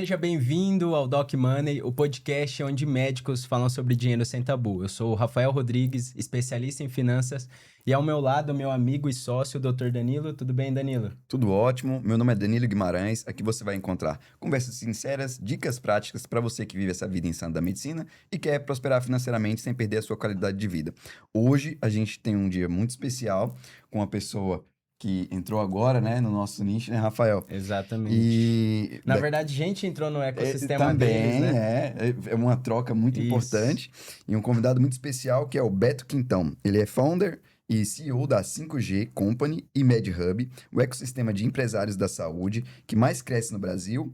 Seja bem-vindo ao Doc Money, o podcast onde médicos falam sobre dinheiro sem tabu. Eu sou o Rafael Rodrigues, especialista em finanças, e ao meu lado, meu amigo e sócio, o Dr. Danilo. Tudo bem, Danilo? Tudo ótimo, meu nome é Danilo Guimarães, aqui você vai encontrar conversas sinceras, dicas práticas para você que vive essa vida insana da medicina e quer prosperar financeiramente sem perder a sua qualidade de vida. Hoje a gente tem um dia muito especial com uma pessoa que entrou agora, né, no nosso nicho, né, Rafael? Exatamente. Na verdade, a gente entrou no ecossistema Também, deles, né? é uma troca muito importante e um convidado muito especial que é o Beto Quintão. Ele é founder e CEO da 5G Company e MedHub, o ecossistema de empresários da saúde que mais cresce no Brasil,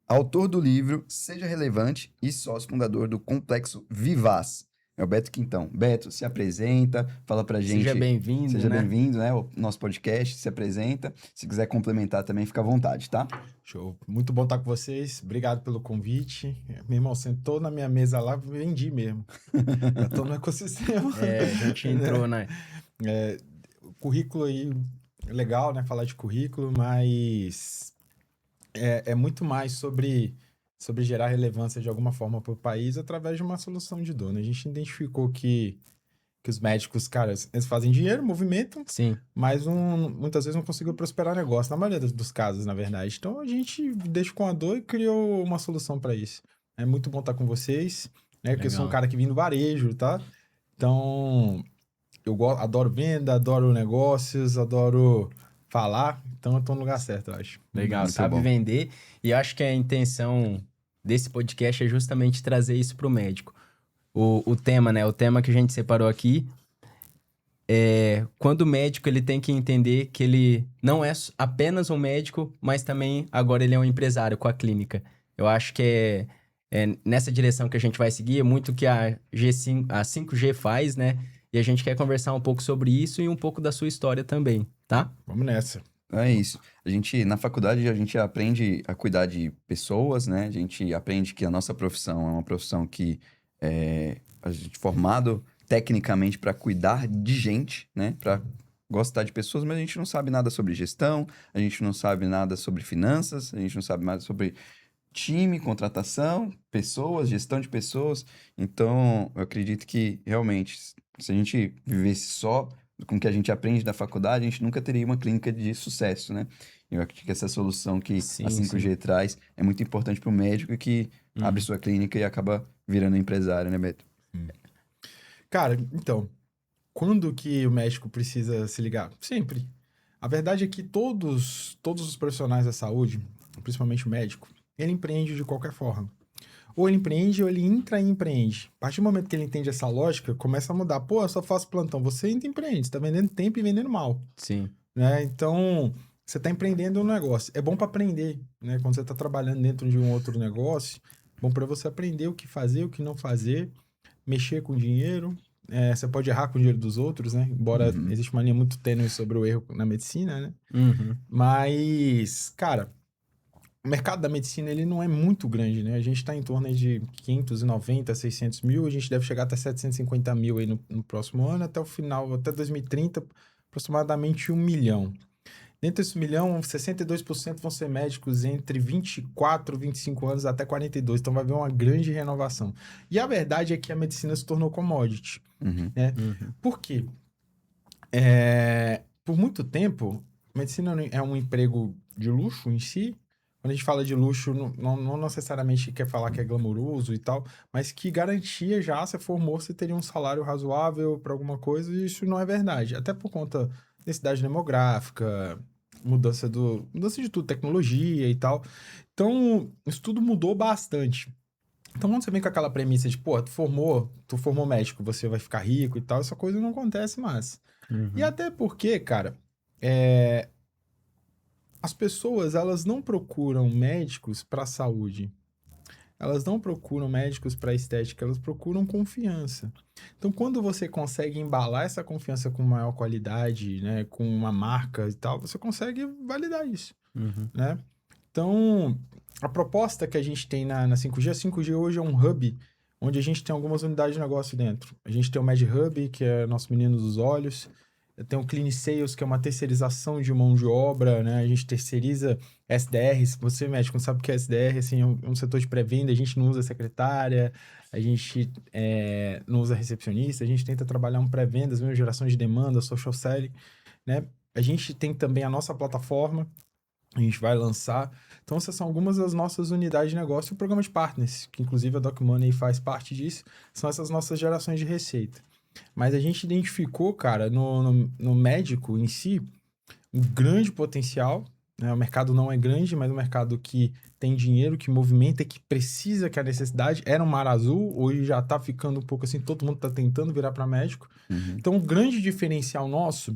autor do livro Seja Relevante e sócio fundador do Complexo Vivaz. É o Beto Quintão. Beto, se apresenta, fala pra gente. Seja bem-vindo, Seja né? bem-vindo, né? O nosso podcast, se apresenta. Se quiser complementar também, fica à vontade, tá? Show. Muito bom estar com vocês. Obrigado pelo convite. Meu irmão, sentou na minha mesa lá, vendi mesmo. Já tô no ecossistema. A gente entrou, né? O currículo aí, legal, né? Falar de currículo, mas é muito mais sobre gerar relevância de alguma forma para o país através de uma solução de dor, né? A gente identificou que os médicos, cara, eles fazem dinheiro, movimentam, Sim. mas muitas vezes não conseguiu prosperar negócio, na maioria dos casos, na verdade. Então, a gente deixa com a dor e criou uma solução para isso. É muito bom estar com vocês, né? Porque eu sou um cara que vem do varejo, tá? Então, adoro venda, adoro negócios, adoro falar. Então, eu tô no lugar certo, eu acho. Legal, Muito sabe bom. vender. E acho que a intenção desse podcast é justamente trazer isso pro médico. O tema, né? O tema que a gente separou aqui é quando o médico ele tem que entender que ele não é apenas um médico, mas também agora ele é um empresário com a clínica. Eu acho que é nessa direção que a gente vai seguir, é muito que a 5G faz, né? E a gente quer conversar um pouco sobre isso e um pouco da sua história também, tá? Vamos nessa. É isso. Na faculdade, a gente aprende a cuidar de pessoas, né? A gente aprende que a nossa profissão é uma profissão que a gente é formado tecnicamente para cuidar de gente, né? Para gostar de pessoas, mas a gente não sabe nada sobre gestão, a gente não sabe nada sobre finanças, a gente não sabe nada sobre time, contratação, pessoas, gestão de pessoas. Então, eu acredito que realmente, se a gente vivesse só com o que a gente aprende da faculdade, a gente nunca teria uma clínica de sucesso, né? Eu acredito que essa solução que Sim, a 5G traz é muito importante para o médico que abre sua clínica e acaba virando empresário, né, Beto? Cara, então, quando que o médico precisa se ligar? Sempre. A verdade é que todos os profissionais da saúde, principalmente o médico, ele empreende de qualquer forma. Ou ele empreende ou ele intraempreende. A partir do momento que ele entende essa lógica, começa a mudar. Pô, eu só faço plantão. Você empreende, você tá vendendo tempo e vendendo mal. Sim. Né? Então, você tá empreendendo um negócio. É bom para aprender, né? Quando você tá trabalhando dentro de um outro negócio, bom para você aprender o que fazer, o que não fazer, mexer com dinheiro. Você pode errar com o dinheiro dos outros, né? Embora existe uma linha muito tênue sobre o erro na medicina, né? Uhum. Mas, cara, o mercado da medicina, ele não é muito grande, né? A gente está em torno aí de 590, 600 mil, a gente deve chegar até 750 mil aí no próximo ano, até o final, até 2030, aproximadamente 1 milhão. Dentro desse 1 milhão, 62% vão ser médicos entre 24, 25 anos até 42, então vai haver uma grande renovação. E a verdade é que a medicina se tornou commodity, né? Por quê? Por muito tempo, a medicina é um emprego de luxo em si. Quando a gente fala de luxo, não necessariamente quer falar que é glamouroso e tal, mas que garantia já, se formou, você teria um salário razoável para alguma coisa, e isso não é verdade. Até por conta da necessidade demográfica, mudança de tudo, tecnologia e tal. Então, isso tudo mudou bastante. Então, quando você vem com aquela premissa de, pô, tu formou médico, você vai ficar rico e tal, essa coisa não acontece mais. E até porque, cara, as pessoas, elas não procuram médicos para saúde. Elas não procuram médicos para estética, elas procuram confiança. Então, quando você consegue embalar essa confiança com maior qualidade, né, com uma marca e tal, você consegue validar isso, né? Então, a proposta que a gente tem na 5G, a 5G hoje é um hub onde a gente tem algumas unidades de negócio dentro. A gente tem o MedHub, que é nosso menino dos olhos. Tem o Clean Sales, que é uma terceirização de mão de obra, né? A gente terceiriza SDR. Se você, médico, não sabe o que é SDR, assim, é um setor de pré-venda, a gente não usa secretária, a gente não usa recepcionista, a gente tenta trabalhar um pré-vendas, mesmo geração de demanda, social selling, né? A gente tem também a nossa plataforma, a gente vai lançar. Então, essas são algumas das nossas unidades de negócio e o programa de partners, que inclusive a DocMoney faz parte disso, são essas nossas gerações de receita. Mas a gente identificou, cara, no médico em si, um grande potencial, né? O mercado não é grande, mas um mercado que tem dinheiro, que movimenta, que precisa, que a necessidade era um mar azul, hoje já tá ficando um pouco assim, todo mundo tá tentando virar para médico. Uhum. Então, o grande diferencial nosso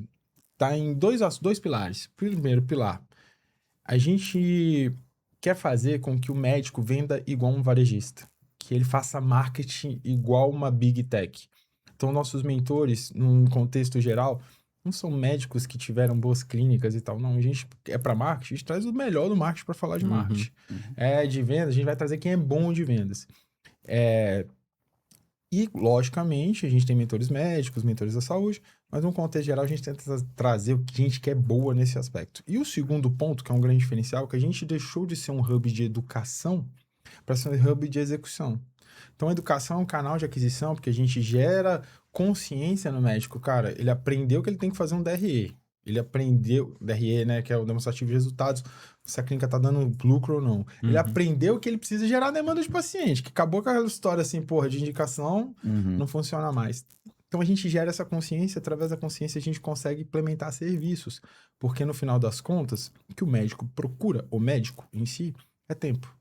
tá em dois pilares. Primeiro pilar, a gente quer fazer com que o médico venda igual um varejista, que ele faça marketing igual uma big tech. Então, nossos mentores, num contexto geral, não são médicos que tiveram boas clínicas e tal. Não, a gente é para marketing, a gente traz o melhor do marketing para falar de marketing. É de vendas, a gente vai trazer quem é bom de vendas. E, logicamente, a gente tem mentores médicos, mentores da saúde, mas num contexto geral a gente tenta trazer o que a gente quer boa nesse aspecto. E o segundo ponto, que é um grande diferencial, é que a gente deixou de ser um hub de educação para ser um hub de execução. Então, a educação é um canal de aquisição, porque a gente gera consciência no médico. Cara, ele aprendeu que ele tem que fazer um DRE. Ele aprendeu, DRE, né, que é o demonstrativo de resultados, se a clínica tá dando lucro ou não. Ele aprendeu que ele precisa gerar demanda de paciente, que acabou com aquela história assim, porra, de indicação, não funciona mais. Então, a gente gera essa consciência, através da consciência a gente consegue implementar serviços, porque no final das contas, o que o médico procura, o médico em si, é tempo.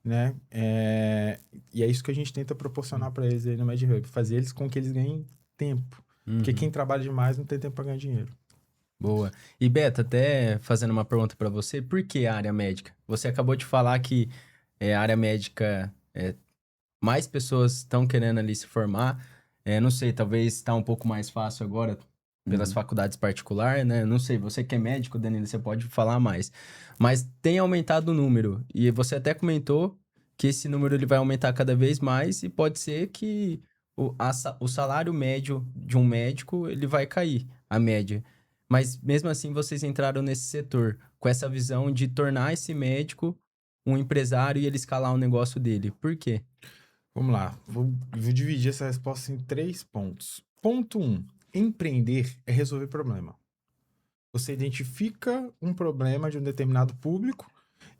Né? E é isso que a gente tenta proporcionar para eles aí no MedHub, fazer eles com que eles ganhem tempo. Porque quem trabalha demais não tem tempo para ganhar dinheiro. Boa. E Beto, até fazendo uma pergunta para você, por que a área médica? Você acabou de falar que a área médica, mais pessoas estão querendo ali se formar. Não sei, talvez está um pouco mais fácil agora pelas faculdades particulares, né? Não sei, você que é médico, Danilo, você pode falar mais. Mas tem aumentado o número. E você até comentou que esse número ele vai aumentar cada vez mais e pode ser que o salário médio de um médico ele vai cair, a média. Mas mesmo assim vocês entraram nesse setor com essa visão de tornar esse médico um empresário e ele escalar o negócio dele. Por quê? Vamos lá, vou dividir essa resposta em 3 pontos. Ponto 1, empreender é resolver problema. Você identifica um problema de um determinado público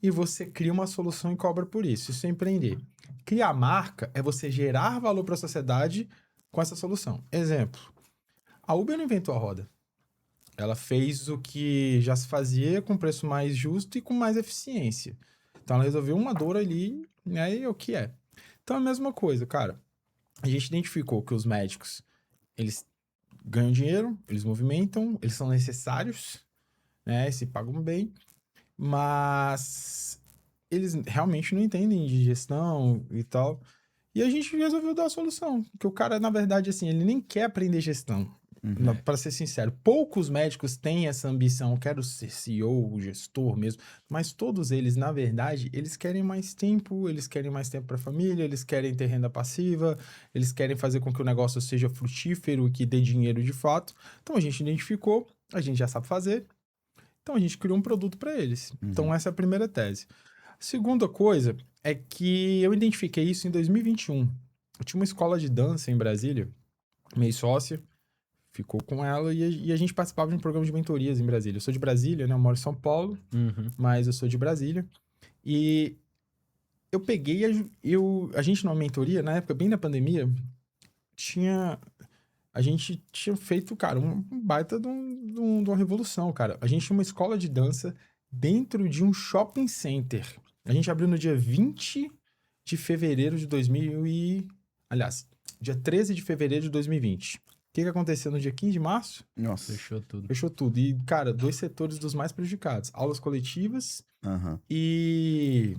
e você cria uma solução e cobra por isso. Isso é empreender. Criar marca é você gerar valor para a sociedade com essa solução. Exemplo, a Uber não inventou a roda. Ela fez o que já se fazia com preço mais justo e com mais eficiência. Então ela resolveu uma dor ali, né? E é o que é. Então é a mesma coisa, cara. A gente identificou que os médicos, eles ganham dinheiro, eles movimentam, eles são necessários, né? Se pagam bem, mas eles realmente não entendem de gestão e tal. E a gente resolveu dar a solução. Que o cara, na verdade, assim, ele nem quer aprender gestão. Para ser sincero, poucos médicos têm essa ambição, eu quero ser CEO, gestor mesmo, mas todos eles, na verdade, eles querem mais tempo para a família, eles querem ter renda passiva, eles querem fazer com que o negócio seja frutífero e que dê dinheiro de fato. Então a gente identificou, a gente já sabe fazer, então a gente criou um produto para eles. Então essa é a primeira tese. A segunda coisa é que eu identifiquei isso em 2021. Eu tinha uma escola de dança em Brasília, meio sócia, ficou com ela e a gente participava de um programa de mentorias em Brasília. Eu sou de Brasília, né? Eu moro em São Paulo, mas eu sou de Brasília. E eu peguei, a gente numa mentoria, na época, bem na pandemia, a gente tinha feito, cara, um baita de uma revolução, cara. A gente tinha uma escola de dança dentro de um shopping center. A gente abriu no dia 20 de fevereiro de 2000 e... Aliás, dia 13 de fevereiro de 2020. O que aconteceu no dia 15 de março? Nossa. Fechou tudo. Fechou tudo. E, cara, 2 setores dos mais prejudicados. Aulas coletivas e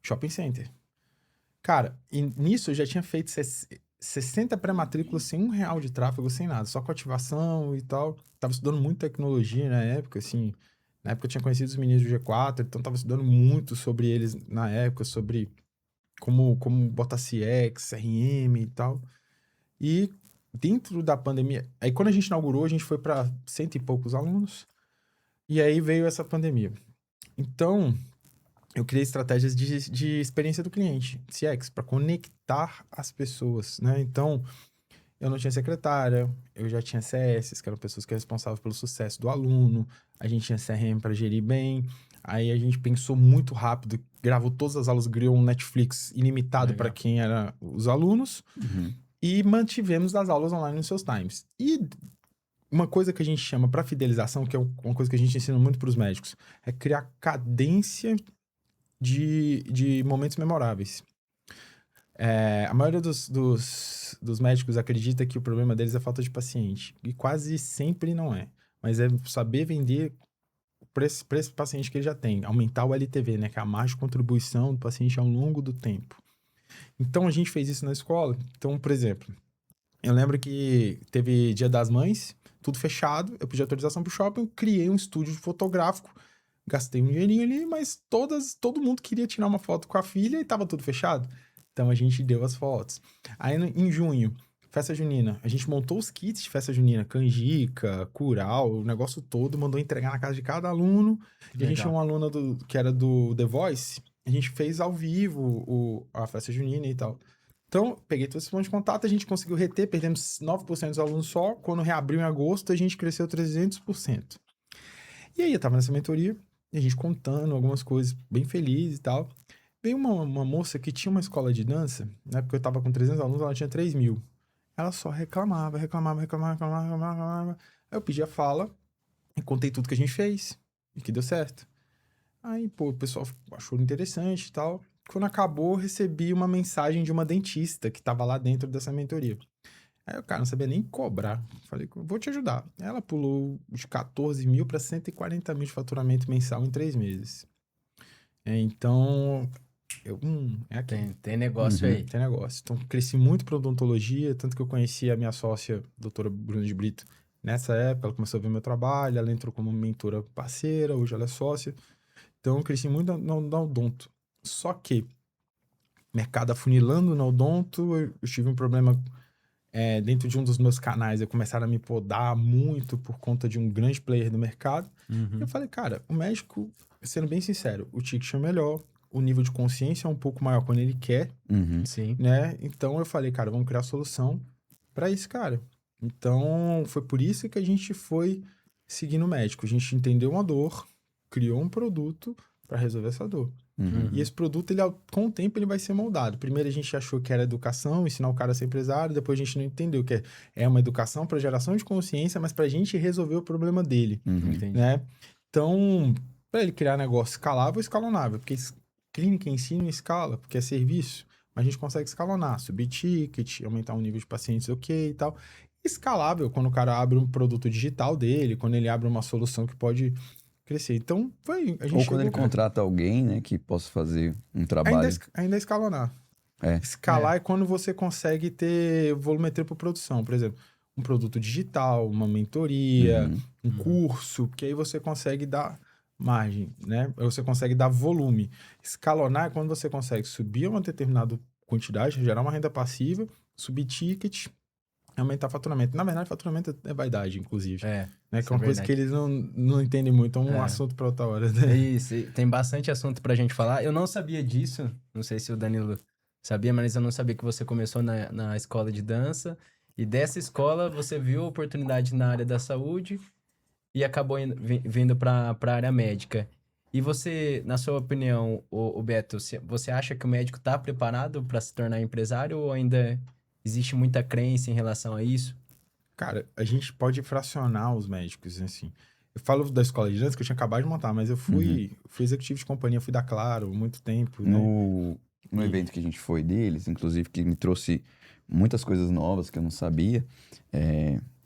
shopping center. Cara, e nisso eu já tinha feito 60 pré-matrículas sem R$1 de tráfego, sem nada. Só com ativação e tal. Tava estudando muito tecnologia na época, assim. Na época eu tinha conhecido os meninos do G4, então tava estudando muito sobre eles na época, sobre como botar CX, CRM e tal. E dentro da pandemia... Aí, quando a gente inaugurou, a gente foi para 100 e poucos alunos. E aí veio essa pandemia. Então, eu criei estratégias de experiência do cliente, CX, para conectar as pessoas, né? Então, eu não tinha secretária, eu já tinha CS, que eram pessoas que eram responsáveis pelo sucesso do aluno, a gente tinha CRM para gerir bem, aí a gente pensou muito rápido, gravou todas as aulas, criou um Netflix ilimitado para quem eram os alunos, e mantivemos as aulas online nos seus times. E uma coisa que a gente chama para fidelização, que é uma coisa que a gente ensina muito para os médicos, é criar cadência de momentos memoráveis. A maioria dos médicos acredita que o problema deles é falta de paciente. E quase sempre não é. Mas é saber vender para esse paciente que ele já tem. Aumentar o LTV, né? Que é a margem de contribuição do paciente ao longo do tempo. Então, a gente fez isso na escola. Então, por exemplo, eu lembro que teve Dia das Mães, tudo fechado. Eu pedi autorização pro shopping, criei um estúdio fotográfico. Gastei um dinheirinho ali, mas todo mundo queria tirar uma foto com a filha e tava tudo fechado. Então a gente deu as fotos. Aí em junho, festa junina, a gente montou os kits de festa junina, canjica, curau, o negócio todo, mandou entregar na casa de cada aluno. E a gente tinha uma aluna que era do The Voice, a gente fez ao vivo a festa junina e tal. Então, peguei todo esse ponto de contato, a gente conseguiu reter, perdemos 9% dos alunos só. Quando reabriu em agosto, a gente cresceu 300%. E aí eu tava nessa mentoria, e a gente contando algumas coisas, bem feliz e tal. Veio uma moça que tinha uma escola de dança, né? Porque eu tava com 300 alunos, ela tinha 3.000. Ela só reclamava. Aí eu pedi a fala e contei tudo que a gente fez e que deu certo. Aí, pô, o pessoal achou interessante e tal. Quando acabou, recebi uma mensagem de uma dentista que tava lá dentro dessa mentoria. Aí o cara não sabia nem cobrar. Falei, vou te ajudar. Ela pulou de 14 mil para 140 mil de faturamento mensal em 3 meses. Então, é aqui. Tem negócio aí. Tem negócio. Então, cresci muito para odontologia, tanto que eu conheci a minha sócia, doutora Bruna de Brito, nessa época. Ela começou a ver meu trabalho, ela entrou como mentora parceira, hoje ela é sócia. Então, eu cresci muito na odonto. Só que, mercado afunilando na odonto, eu tive um problema dentro de um dos meus canais. Eu começaram a me podar muito por conta de um grande player do mercado. Eu falei, cara, o médico, sendo bem sincero, o ticket é melhor, o nível de consciência é um pouco maior quando ele quer, Sim. né? Então eu falei, cara, vamos criar solução para esse cara. Então foi por isso que a gente foi seguindo o médico. A gente entendeu uma dor, criou um produto para resolver essa dor. E esse produto, com o tempo, ele vai ser moldado. Primeiro a gente achou que era educação, ensinar o cara a ser empresário, depois a gente não entendeu que é uma educação para geração de consciência, mas para a gente resolver o problema dele, né? Então, para ele criar negócio escalável, escalonável, porque clínica em si não escala, porque é serviço, mas a gente consegue escalonar, subir ticket, aumentar o nível de pacientes ok e tal. Escalável, quando o cara abre um produto digital dele, quando ele abre uma solução que pode crescer. Então, a gente Ou quando ele contrata alguém, né, que possa fazer um trabalho. Ainda escalonar. Escalar é quando você consegue ter volumetria por produção. Por exemplo, um produto digital, uma mentoria, um curso, que aí você consegue dar margem, né? Você consegue dar volume. Escalonar é quando você consegue subir uma determinada quantidade, gerar uma renda passiva, subir ticket, aumentar faturamento. Na verdade, faturamento é vaidade, inclusive. Né? Que é uma coisa que eles não entendem muito. É um assunto para outra hora. Né? Isso, tem bastante assunto pra gente falar. Eu não sabia disso. Não sei se o Danilo sabia, mas eu não sabia que você começou na escola de dança. E dessa escola, você viu a oportunidade na área da saúde e acabou vindo pra área médica. E você, na sua opinião, o Beto, você acha que o médico está preparado para se tornar empresário ou ainda existe muita crença em relação a isso? Cara, a gente pode fracionar os médicos, assim. Eu falo da escola de dança que eu tinha acabado de montar, mas eu fui executivo de companhia, fui da Claro há muito tempo, né? No evento que a gente foi deles, inclusive, que me trouxe muitas coisas novas que eu não sabia,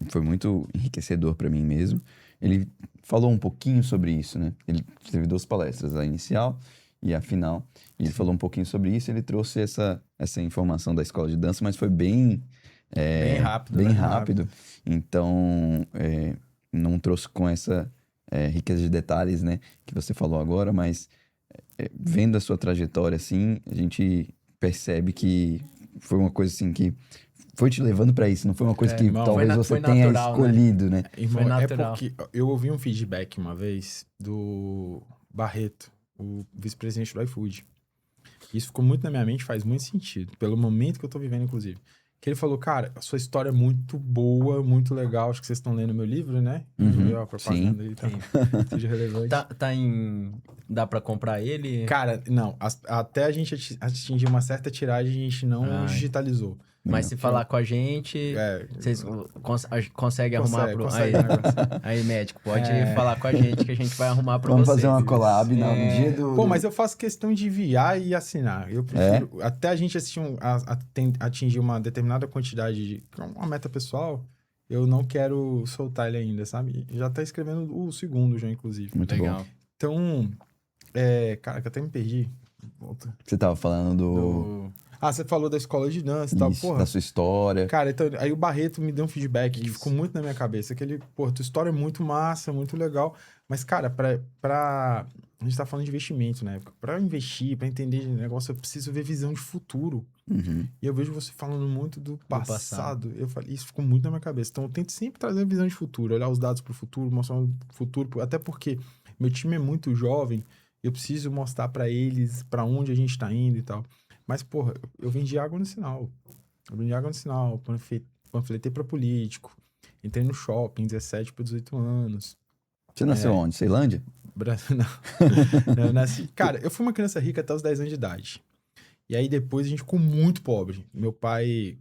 foi muito enriquecedor para mim mesmo. Ele falou um pouquinho sobre isso, né? Ele teve 2 palestras, a inicial e a final. E ele falou um pouquinho sobre isso, ele trouxe essa informação da escola de dança, mas foi bem rápido. Bem rápido. Então, não trouxe com essa riqueza de detalhes, né? Que você falou agora, mas vendo a sua trajetória, assim, a gente percebe que foi uma coisa, assim, que foi te levando pra isso, não foi uma coisa que irmão, talvez você foi tenha natural, né? escolhido, né? Irmão, Foi natural. porque eu ouvi um feedback uma vez do Barreto, o vice-presidente do iFood. Isso ficou muito na minha mente, faz muito sentido, pelo momento que eu tô vivendo, inclusive. Que ele falou, cara, a sua história é muito boa, muito legal. Acho que vocês estão lendo meu livro, né? Uhum, A propaganda aí, tá? Seja relevante. Tá em... Dá pra comprar ele? Cara, não. Até a gente atingir uma certa tiragem, a gente não Ah, digitalizou. Mas se falar com a gente, vocês conseguem arrumar pro... consegue aí, um negócio. aí, médico, pode falar com a gente que a gente vai arrumar pra Vamos vocês. fazer uma collab no dia do... Pô, mas eu faço questão de enviar e assinar. Eu prefiro... Até a gente atingir uma determinada quantidade de... Uma meta pessoal, eu não quero soltar ele ainda, sabe? Já tá escrevendo o segundo já, inclusive. Muito Legal. bom. Então, cara, que eu até me perdi. Volta. Você tava falando do... Você falou da escola de dança e tal, Isso, porra. da sua história. Cara, então, aí o Barreto me deu um feedback que ficou muito na minha cabeça. Que ele, pô, tua história é muito massa, muito legal. Mas, cara, a gente tá falando de investimento, né? Pra investir, pra entender negócio, eu preciso ver visão de futuro. Uhum. E eu vejo você falando muito do passado. Eu falei, isso ficou muito na minha cabeça. Então, eu tento sempre trazer visão de futuro, olhar os dados pro futuro, mostrar o futuro. Até porque meu time é muito jovem, eu preciso mostrar pra eles pra onde a gente tá indo e tal. Mas, porra, eu vendi água no sinal. Panfletei pra político. Entrei no shopping, 17 para 18 anos. Você nasceu onde? Ceilândia? Não, eu nasci... Cara, eu fui uma criança rica até os 10 anos de idade. E aí depois a gente ficou muito pobre. Meu pai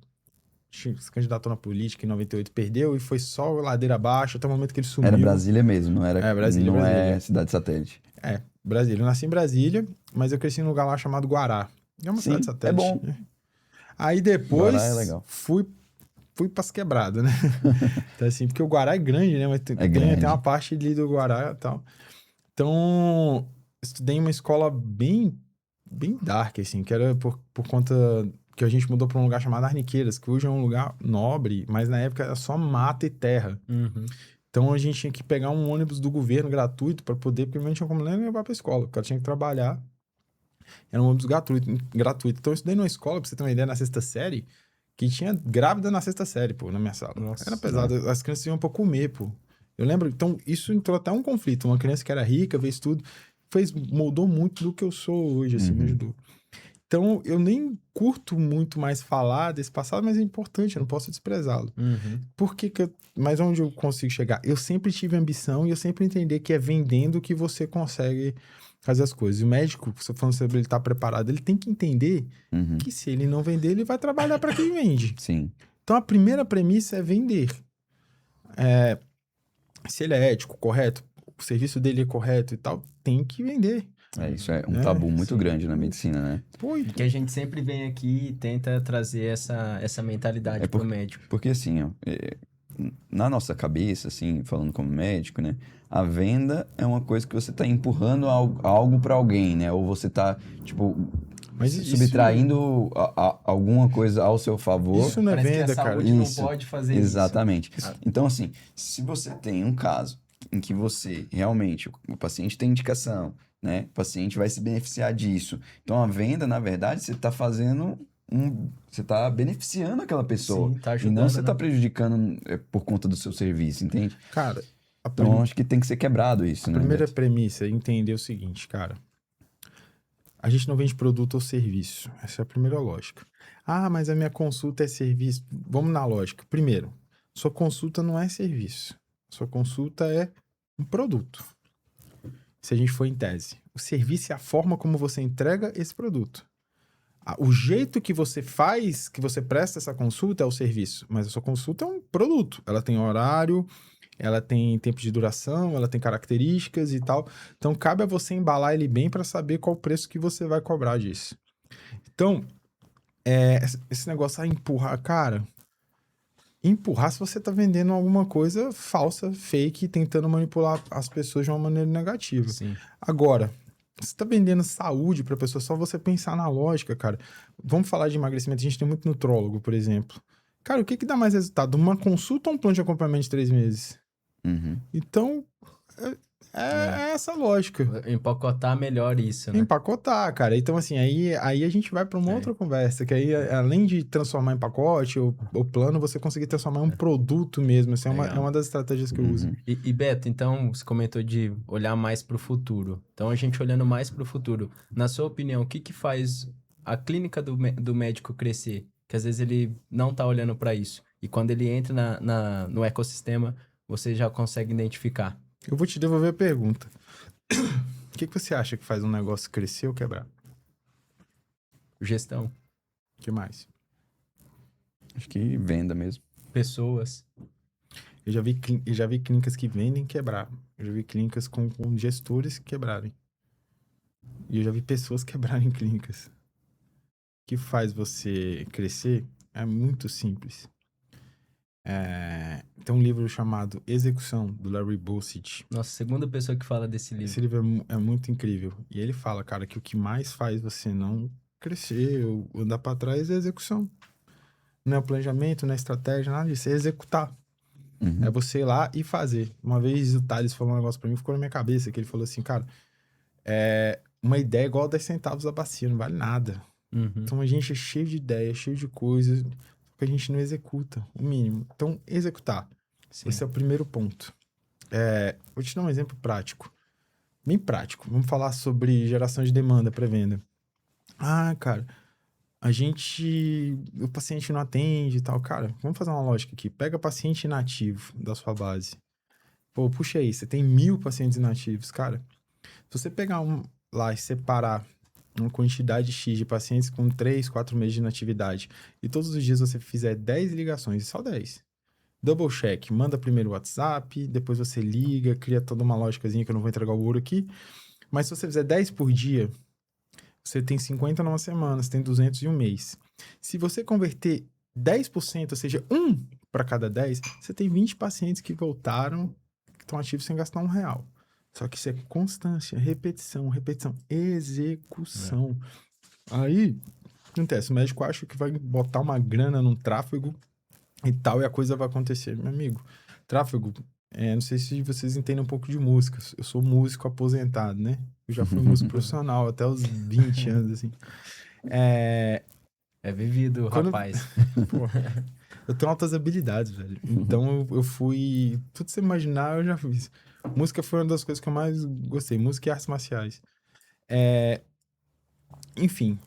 se candidatou na política em 98, perdeu e foi só ladeira abaixo até o momento que ele sumiu. Era Brasília mesmo, não era... Brasília, não Brasília. é cidade satélite. Brasília. Eu nasci em Brasília, mas eu cresci num lugar lá chamado Guará. É uma cidade satélite. É bom. Aí depois Guará é legal. fui pras quebradas, né? Então, assim, porque o Guará é grande, né? Mas tem uma parte ali do Guará e tal. Então, estudei em uma escola bem dark, assim, que era por conta que a gente mudou pra um lugar chamado Arniqueiras, que hoje é um lugar nobre, mas na época era só mata e terra. Uhum. Então, a gente tinha que pegar um ônibus do governo gratuito pra poder, porque não tinha como nem levar pra escola, porque eu tinha que trabalhar. Era um ônibus gratuito. Então, eu estudei numa escola, pra você ter uma ideia, na 6ª série, que tinha grávida na 6ª série, pô, na minha sala. Nossa, era pesado. As crianças iam pra comer, pô. Eu lembro, então, isso entrou até um conflito. Uma criança que era rica, fez tudo, moldou muito do que eu sou hoje, assim, me ajudou. Então, eu nem curto muito mais falar desse passado, mas é importante, eu não posso desprezá-lo. Uhum. Mas onde eu consigo chegar? Eu sempre tive ambição e eu sempre entendi que é vendendo que você consegue fazer as coisas. E o médico, você falando sobre ele estar preparado, ele tem que entender que se ele não vender, ele vai trabalhar para quem vende. Sim. Então, a primeira premissa é vender. Se ele é ético, correto, o serviço dele é correto e tal, tem que vender. Isso é um tabu muito grande na medicina, né? Que a gente sempre vem aqui e tenta trazer essa mentalidade pro médico. Porque assim, ó, na nossa cabeça, assim, falando como médico, né? A venda é uma coisa que você tá empurrando algo para alguém, né? Ou você tá, tipo, subtraindo alguma coisa ao seu favor. Isso não é Parece venda, que a cara. saúde não pode fazer Exatamente. isso. Então, assim, se você tem um caso em que você realmente, o paciente tem indicação, né? O paciente vai se beneficiar disso. Então, a venda, na verdade, você está fazendo você está beneficiando aquela pessoa. Sim, tá ajudando, e não você está né? prejudicando por conta do seu serviço, entende? Cara, Então, acho que tem que ser quebrado isso, a né? primeira premissa é entender o seguinte, cara. A gente não vende produto ou serviço. Essa é a primeira lógica. Mas a minha consulta é serviço. Vamos na lógica. Primeiro, sua consulta não é serviço. Sua consulta é um produto. Se a gente for em tese. O serviço é a forma como você entrega esse produto. O jeito que você faz, que você presta essa consulta é o serviço. Mas a sua consulta é um produto. Ela tem horário, ela tem tempo de duração, ela tem características e tal. Então, cabe a você embalar ele bem para saber qual o preço que você vai cobrar disso. Então, esse negócio empurrar, cara... Empurrar se você tá vendendo alguma coisa falsa, fake, tentando manipular as pessoas de uma maneira negativa. Sim. Agora, você tá vendendo saúde pra pessoa, só você pensar na lógica, cara. Vamos falar de emagrecimento, a gente tem muito nutrólogo, por exemplo. Cara, o que dá mais resultado? Uma consulta ou um plano de acompanhamento de 3 meses? Uhum. Então, É essa a lógica. Empacotar melhor isso, né? Empacotar, cara. Então, assim, aí a gente vai para uma outra conversa, que aí, além de transformar em pacote ou plano, você conseguir transformar em um produto mesmo. Assim, é uma das estratégias que eu uso. E Beto, então, você comentou de olhar mais para o futuro. Então, a gente olhando mais para o futuro, na sua opinião, o que que faz a clínica do médico crescer? Que às vezes ele não tá olhando para isso. E quando ele entra no ecossistema, você já consegue identificar. Eu vou te devolver a pergunta. O que você acha que faz um negócio crescer ou quebrar? Gestão, O que mais? Acho que venda mesmo. pessoas. Eu já vi clínicas que vendem e quebraram. Eu já vi clínicas com gestores que quebrarem. E eu já vi pessoas quebrarem clínicas. O que faz você crescer é muito simples. Tem um livro chamado Execução, do Larry Bossitt. Nossa, segunda pessoa que fala desse livro. Esse livro é muito incrível. E ele fala, cara, que o que mais faz você não crescer ou andar para trás é a execução. Não é o planejamento, não é a estratégia, nada disso. É executar. É você ir lá e fazer. Uma vez o Thales falou um negócio pra mim, ficou na minha cabeça, que ele falou assim, cara, uma ideia é igual a 10 centavos da bacia, não vale nada. Então a gente é cheio de ideias, cheio de coisas, só que a gente não executa, o mínimo. Então, executar. Sim. Esse é o primeiro ponto. Vou te dar um exemplo prático. Bem prático. Vamos falar sobre geração de demanda para venda. Ah, cara, o paciente não atende e tal. Cara, vamos fazer uma lógica aqui. Pega paciente inativo da sua base. Pô, puxa aí, você tem 1000 pacientes inativos. Cara, se você pegar lá e separar uma quantidade X de pacientes com 3, 4 meses de inatividade e todos os dias você fizer 10 ligações, só 10. Double check, manda primeiro o WhatsApp, depois você liga, cria toda uma lógicazinha que eu não vou entregar o ouro aqui. Mas se você fizer 10 por dia, você tem 50 numa semana, você tem 200 em um mês. Se você converter 10%, ou seja, 1 para cada 10, você tem 20 pacientes que voltaram, que estão ativos sem gastar R$1. Só que isso é constância, repetição, execução. Aí, acontece, o médico acha que vai botar uma grana num tráfego e tal, e a coisa vai acontecer. Meu amigo, tráfego, não sei se vocês entendem um pouco de música. Eu sou músico aposentado, né? Eu já fui músico profissional até os 20 anos, assim. É vivido, rapaz. Pô, eu tenho altas habilidades, velho. Então, eu fui... Tudo que você imaginar, eu já fiz. Música foi uma das coisas que eu mais gostei. Música e artes marciais. Enfim.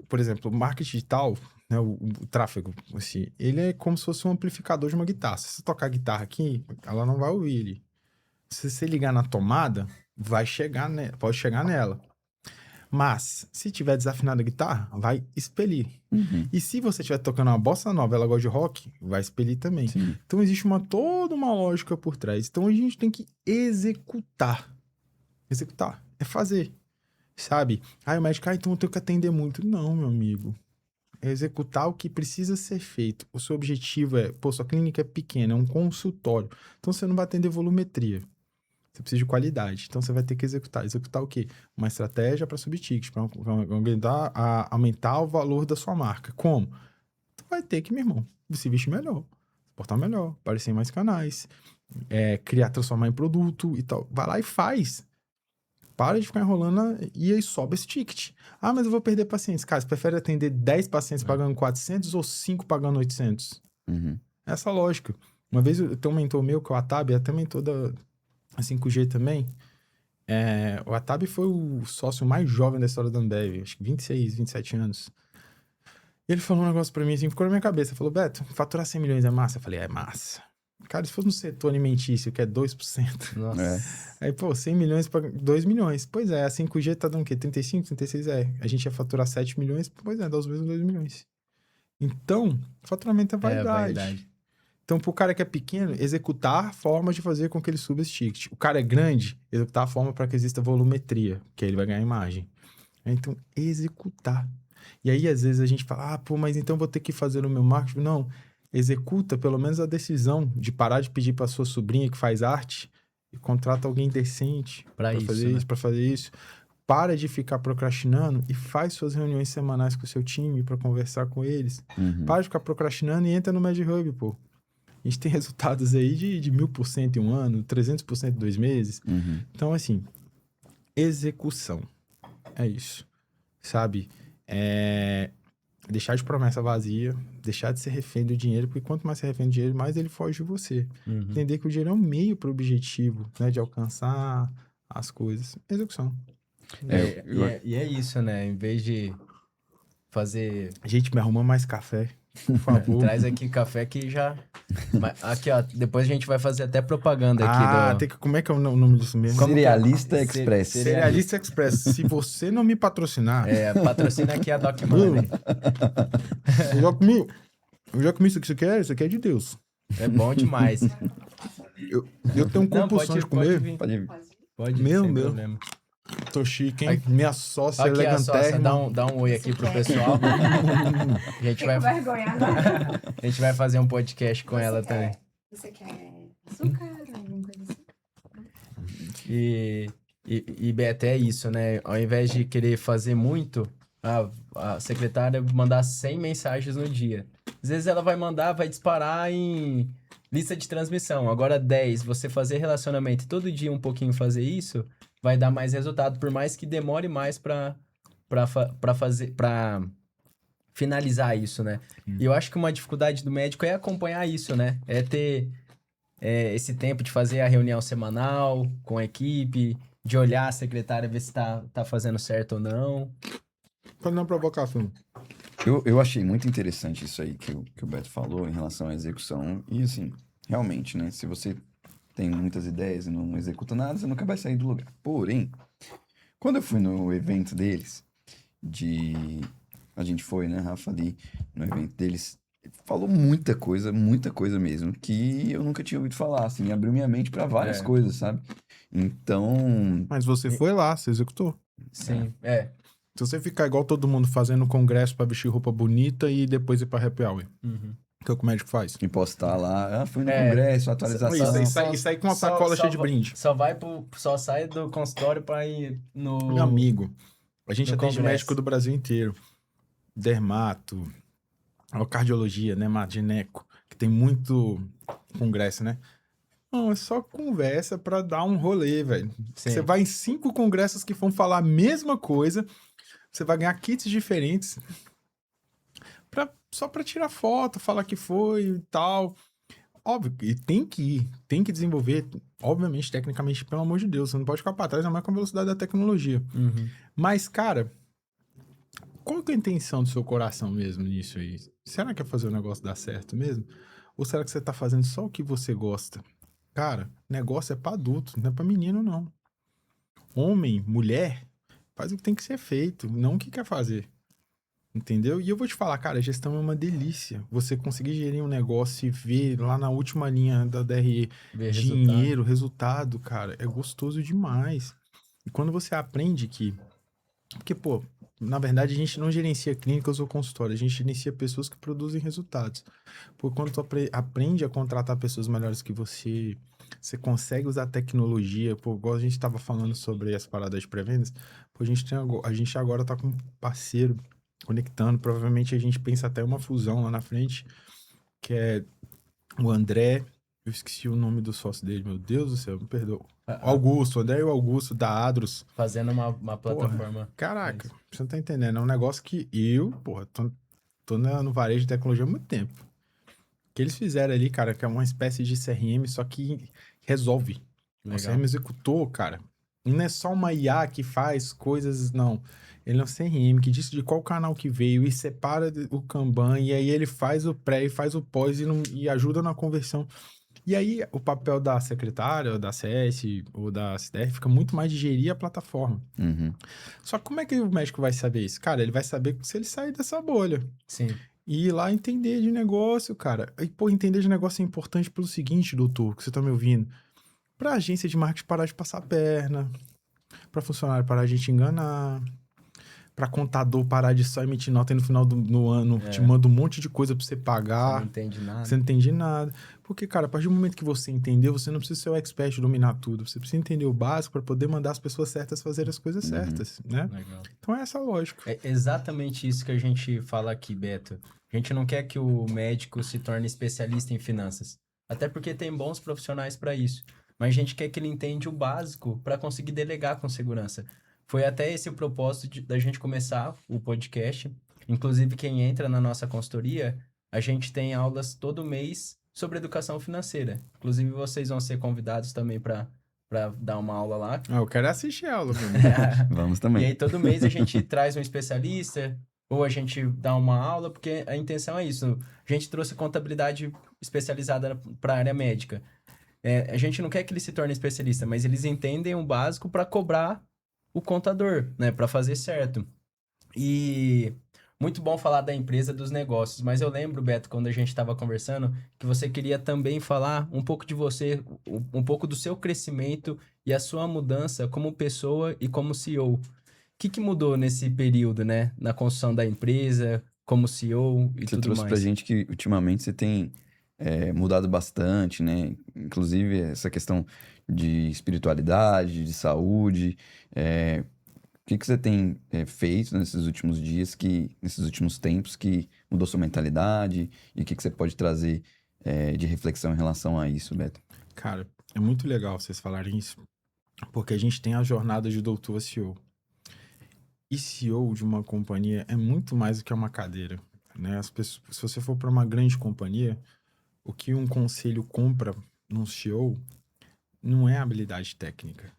Por exemplo, o marketing digital, né, o tráfego, assim, ele é como se fosse um amplificador de uma guitarra. Se você tocar a guitarra aqui, ela não vai ouvir ele. Se você ligar na tomada, vai chegar, pode chegar nela. Mas, se tiver desafinada a guitarra, vai expelir. E se você estiver tocando uma bossa nova, ela gosta de rock, vai expelir também. Sim. Então, existe toda uma lógica por trás. Então, a gente tem que executar. Executar é fazer, sabe? O médico, então eu tenho que atender muito. Não, meu amigo. É executar o que precisa ser feito. O seu objetivo sua clínica é pequena, é um consultório. Então, você não vai atender volumetria. Você precisa de qualidade. Então, você vai ter que executar. Executar o quê? Uma estratégia para subir ticket, para aumentar o valor da sua marca. Como? Tu vai ter que, meu irmão, se vestir melhor, se portar melhor, aparecer em mais canais, transformar em produto e tal. Vai lá e faz. Para de ficar enrolando e aí sobe esse ticket. Mas eu vou perder pacientes. Cara, você prefere atender 10 pacientes pagando 400 ou 5 pagando 800? Essa é a lógica. Uma vez eu tenho um mentor meu, que é o Atab, é até mentor da 5G também. O Atab foi o sócio mais jovem da história da Ambev, acho que 26, 27 anos. E ele falou um negócio pra mim assim, ficou na minha cabeça. Falou, Beto, faturar 100 milhões é massa? Eu falei, é massa. Cara, se fosse no setor alimentício, que é 2%. Nossa. Aí, 100 milhões para 2 milhões. Pois é, a 5G tá dando o quê? 35, 36? A gente ia faturar 7 milhões, pois dá os mesmos 2 milhões. Então, faturamento é vaidade. Então, pro cara que é pequeno, executar formas de fazer com que ele suba esse ticket. O cara é grande, executar a forma para que exista volumetria, que aí ele vai ganhar imagem. Então, executar. E aí, às vezes, a gente fala, mas então vou ter que fazer o meu marketing. Não, executa pelo menos a decisão de parar de pedir para sua sobrinha que faz arte e contrata alguém decente para fazer isso. Para de ficar procrastinando e faz suas reuniões semanais com o seu time para conversar com eles. Para de ficar procrastinando e entra no MedHub, pô. A gente tem resultados aí de 1000% em um ano, 300% em 2 meses. Uhum. Então, assim, execução. É isso. Sabe? Deixar de promessa vazia, deixar de ser refém do dinheiro, porque quanto mais você é refém do dinheiro, mais ele foge de você. Uhum. Entender que o dinheiro é um meio para o objetivo, né? De alcançar as coisas. Execução. E é isso, né? Em vez de fazer... Gente, me arruma mais café, por favor. Traz aqui café que já... Aqui, ó. Depois a gente vai fazer até propaganda aqui do... Como é que é o nome disso mesmo? Cerealista que é? Express. Cerealista Express. Se você não me patrocinar... patrocina aqui a Doc Money. Eu já comi isso aqui. Isso aqui é de Deus. É bom demais. Eu tenho compulsão de comer. Pode vir. Pode Meu sem Deus. problema. Tô chique, hein? Minha sócia Aqui a sócia, elegantérrima. dá um oi aqui pro pessoal. A gente vai, vergonha, não. a gente vai fazer um podcast com ela também. Você quer açúcar, alguma coisa assim? E Beto, é isso, né? Ao invés de querer fazer muito, a secretária mandar 100 mensagens no dia. Às vezes ela vai disparar em lista de transmissão. Agora 10, você fazer relacionamento e todo dia um pouquinho fazer isso, vai dar mais resultado, por mais que demore mais pra finalizar isso, né? E eu acho que uma dificuldade do médico é acompanhar isso, né? É ter esse tempo de fazer a reunião semanal com a equipe, de olhar a secretária, ver se tá fazendo certo ou não. Fazendo uma provocação. Eu achei muito interessante isso aí que o Beto falou em relação à execução. E assim, realmente, né? Se você tem muitas ideias e não executa nada, você nunca vai sair do lugar. Porém, quando eu fui no evento deles, a gente foi, né, Rafa, ali no evento deles, falou muita coisa mesmo, que eu nunca tinha ouvido falar, assim, abriu minha mente pra várias coisas, sabe? Então... Mas você foi lá, você executou. Sim, Se você ficar igual todo mundo fazendo congresso pra vestir roupa bonita e depois ir pra happy hour, Uhum. que é o que o médico faz. E postar lá, fui no congresso, atualização. E sair com uma sacola cheia de brinde. Só sai do consultório pra ir no... Meu amigo, a gente no atende congresso. médico do Brasil inteiro. Dermato, cardiologia, né, gineco, que tem muito congresso, né? Não, é só conversa pra dar um rolê, velho. Sim. Você vai em 5 congressos que vão falar a mesma coisa, você vai ganhar kits diferentes só pra tirar foto, falar que foi e tal. Óbvio, e tem que ir, tem que desenvolver, obviamente, tecnicamente, pelo amor de Deus, você não pode ficar pra trás, ainda mais com a velocidade da tecnologia. Uhum. Mas, cara, qual que é a intenção do seu coração mesmo nisso aí? Será que é fazer o negócio dar certo mesmo? Ou será que você tá fazendo só o que você gosta? Cara, negócio é pra adulto, não é pra menino, não. Homem, mulher, faz o que tem que ser feito, não o que quer fazer. Entendeu? E eu vou te falar, cara, a gestão é uma delícia. Você conseguir gerir um negócio e ver lá na última linha da DRE Ver dinheiro, resultado, cara, é gostoso demais. E quando você aprende que... Porque, pô, na verdade a gente não gerencia clínicas ou consultório, a gente gerencia pessoas que produzem resultados. Porque quando tu aprende a contratar pessoas melhores que você consegue usar tecnologia, pô, igual a gente tava falando sobre as paradas de pré-vendas, pô, a gente agora tá com um parceiro conectando, provavelmente a gente pensa até uma fusão lá na frente, que é o André, eu esqueci o nome do sócio dele, meu Deus do céu, me perdoa. Augusto, o André e o Augusto da Adros. Fazendo uma plataforma. Porra, caraca, você não tá entendendo, é um negócio que tô no varejo de tecnologia há muito tempo. O que eles fizeram ali, cara, que é uma espécie de CRM, só que resolve. Legal. O CRM executou, cara. Não é só uma IA que faz coisas, não. Ele é um CRM que diz de qual canal que veio e separa o Kanban, e aí ele faz o pré e faz o pós e ajuda na conversão. E aí o papel da secretária, ou da CS, ou da CDR fica muito mais de gerir a plataforma. Uhum. Só que como é que o médico vai saber isso? Cara, ele vai saber se ele sair dessa bolha. Sim. E ir lá entender de negócio, cara. E, pô, entender de negócio é importante pelo seguinte, doutor, que você tá me ouvindo. Pra agência de marketing parar de passar a perna, pra funcionário parar de te enganar, pra contador parar de só emitir nota e no final do ano te manda um monte de coisa pra você pagar. Você não entende nada. Você não entende nada. Porque, cara, a partir do momento que você entendeu, você não precisa ser o expert, dominar tudo. Você precisa entender o básico para poder mandar as pessoas certas fazer as coisas certas, né? Legal. Então é essa a lógica. É exatamente isso que a gente fala aqui, Beto. A gente não quer que o médico se torne especialista em finanças. Até porque tem bons profissionais para isso. Mas a gente quer que ele entenda o básico para conseguir delegar com segurança. Foi até esse o propósito da gente começar o podcast. Inclusive, quem entra na nossa consultoria, a gente tem aulas todo mês sobre educação financeira. Inclusive, vocês vão ser convidados também para dar uma aula lá. Eu quero assistir a aula, meu irmão. Vamos E também. aí, todo mês a gente traz um especialista, ou a gente dá uma aula, porque a intenção é isso. A gente trouxe contabilidade especializada para a área médica. A gente não quer que ele se torne especialista, mas eles entendem o básico para cobrar o contador, né? Para fazer certo. E muito bom falar da empresa, dos negócios, mas eu lembro, Beto, quando a gente estava conversando, que você queria também falar um pouco de você, um pouco do seu crescimento e a sua mudança como pessoa e como CEO. O que mudou nesse período, né? Na construção da empresa, como CEO e Você tudo trouxe pra mais? gente que ultimamente você tem mudado bastante, né? Inclusive essa questão de espiritualidade, de saúde. O que você tem feito nesses últimos dias, nesses últimos tempos, que mudou sua mentalidade? E o que você pode trazer de reflexão em relação a isso, Beto? Cara, é muito legal vocês falarem isso, porque a gente tem a jornada de doutor a CEO. E CEO de uma companhia é muito mais do que uma cadeira, né? As pessoas, se você for para uma grande companhia, o que um conselho compra num CEO não é habilidade técnica.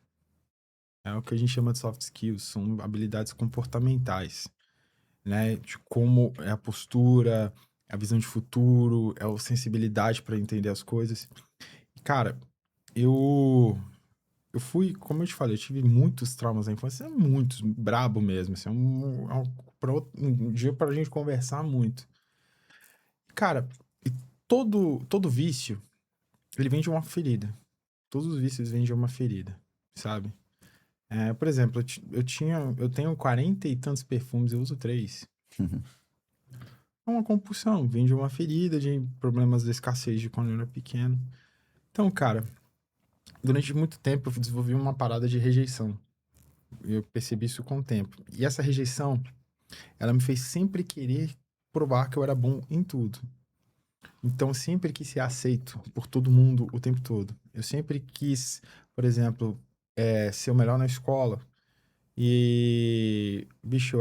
É o que a gente chama de soft skills, são habilidades comportamentais, né? De como é a postura, a visão de futuro, é a sensibilidade para entender as coisas. Cara, eu fui, como eu te falei, eu tive muitos traumas na infância, muitos, brabo mesmo, assim, um dia pra gente conversar muito. Cara, e todo vício, ele vem de uma ferida. Todos os vícios vêm de uma ferida, sabe? Por exemplo, eu tenho 40 e tantos perfumes, eu uso 3. É uma compulsão, vem de uma ferida, de problemas de escassez de quando eu era pequeno. Então, cara, durante muito tempo eu desenvolvi uma parada de rejeição. Eu percebi isso com o tempo. E essa rejeição, ela me fez sempre querer provar que eu era bom em tudo. Então, eu sempre quis ser aceito por todo mundo o tempo todo. Eu sempre quis, por exemplo, ser o melhor na escola. E, bicho,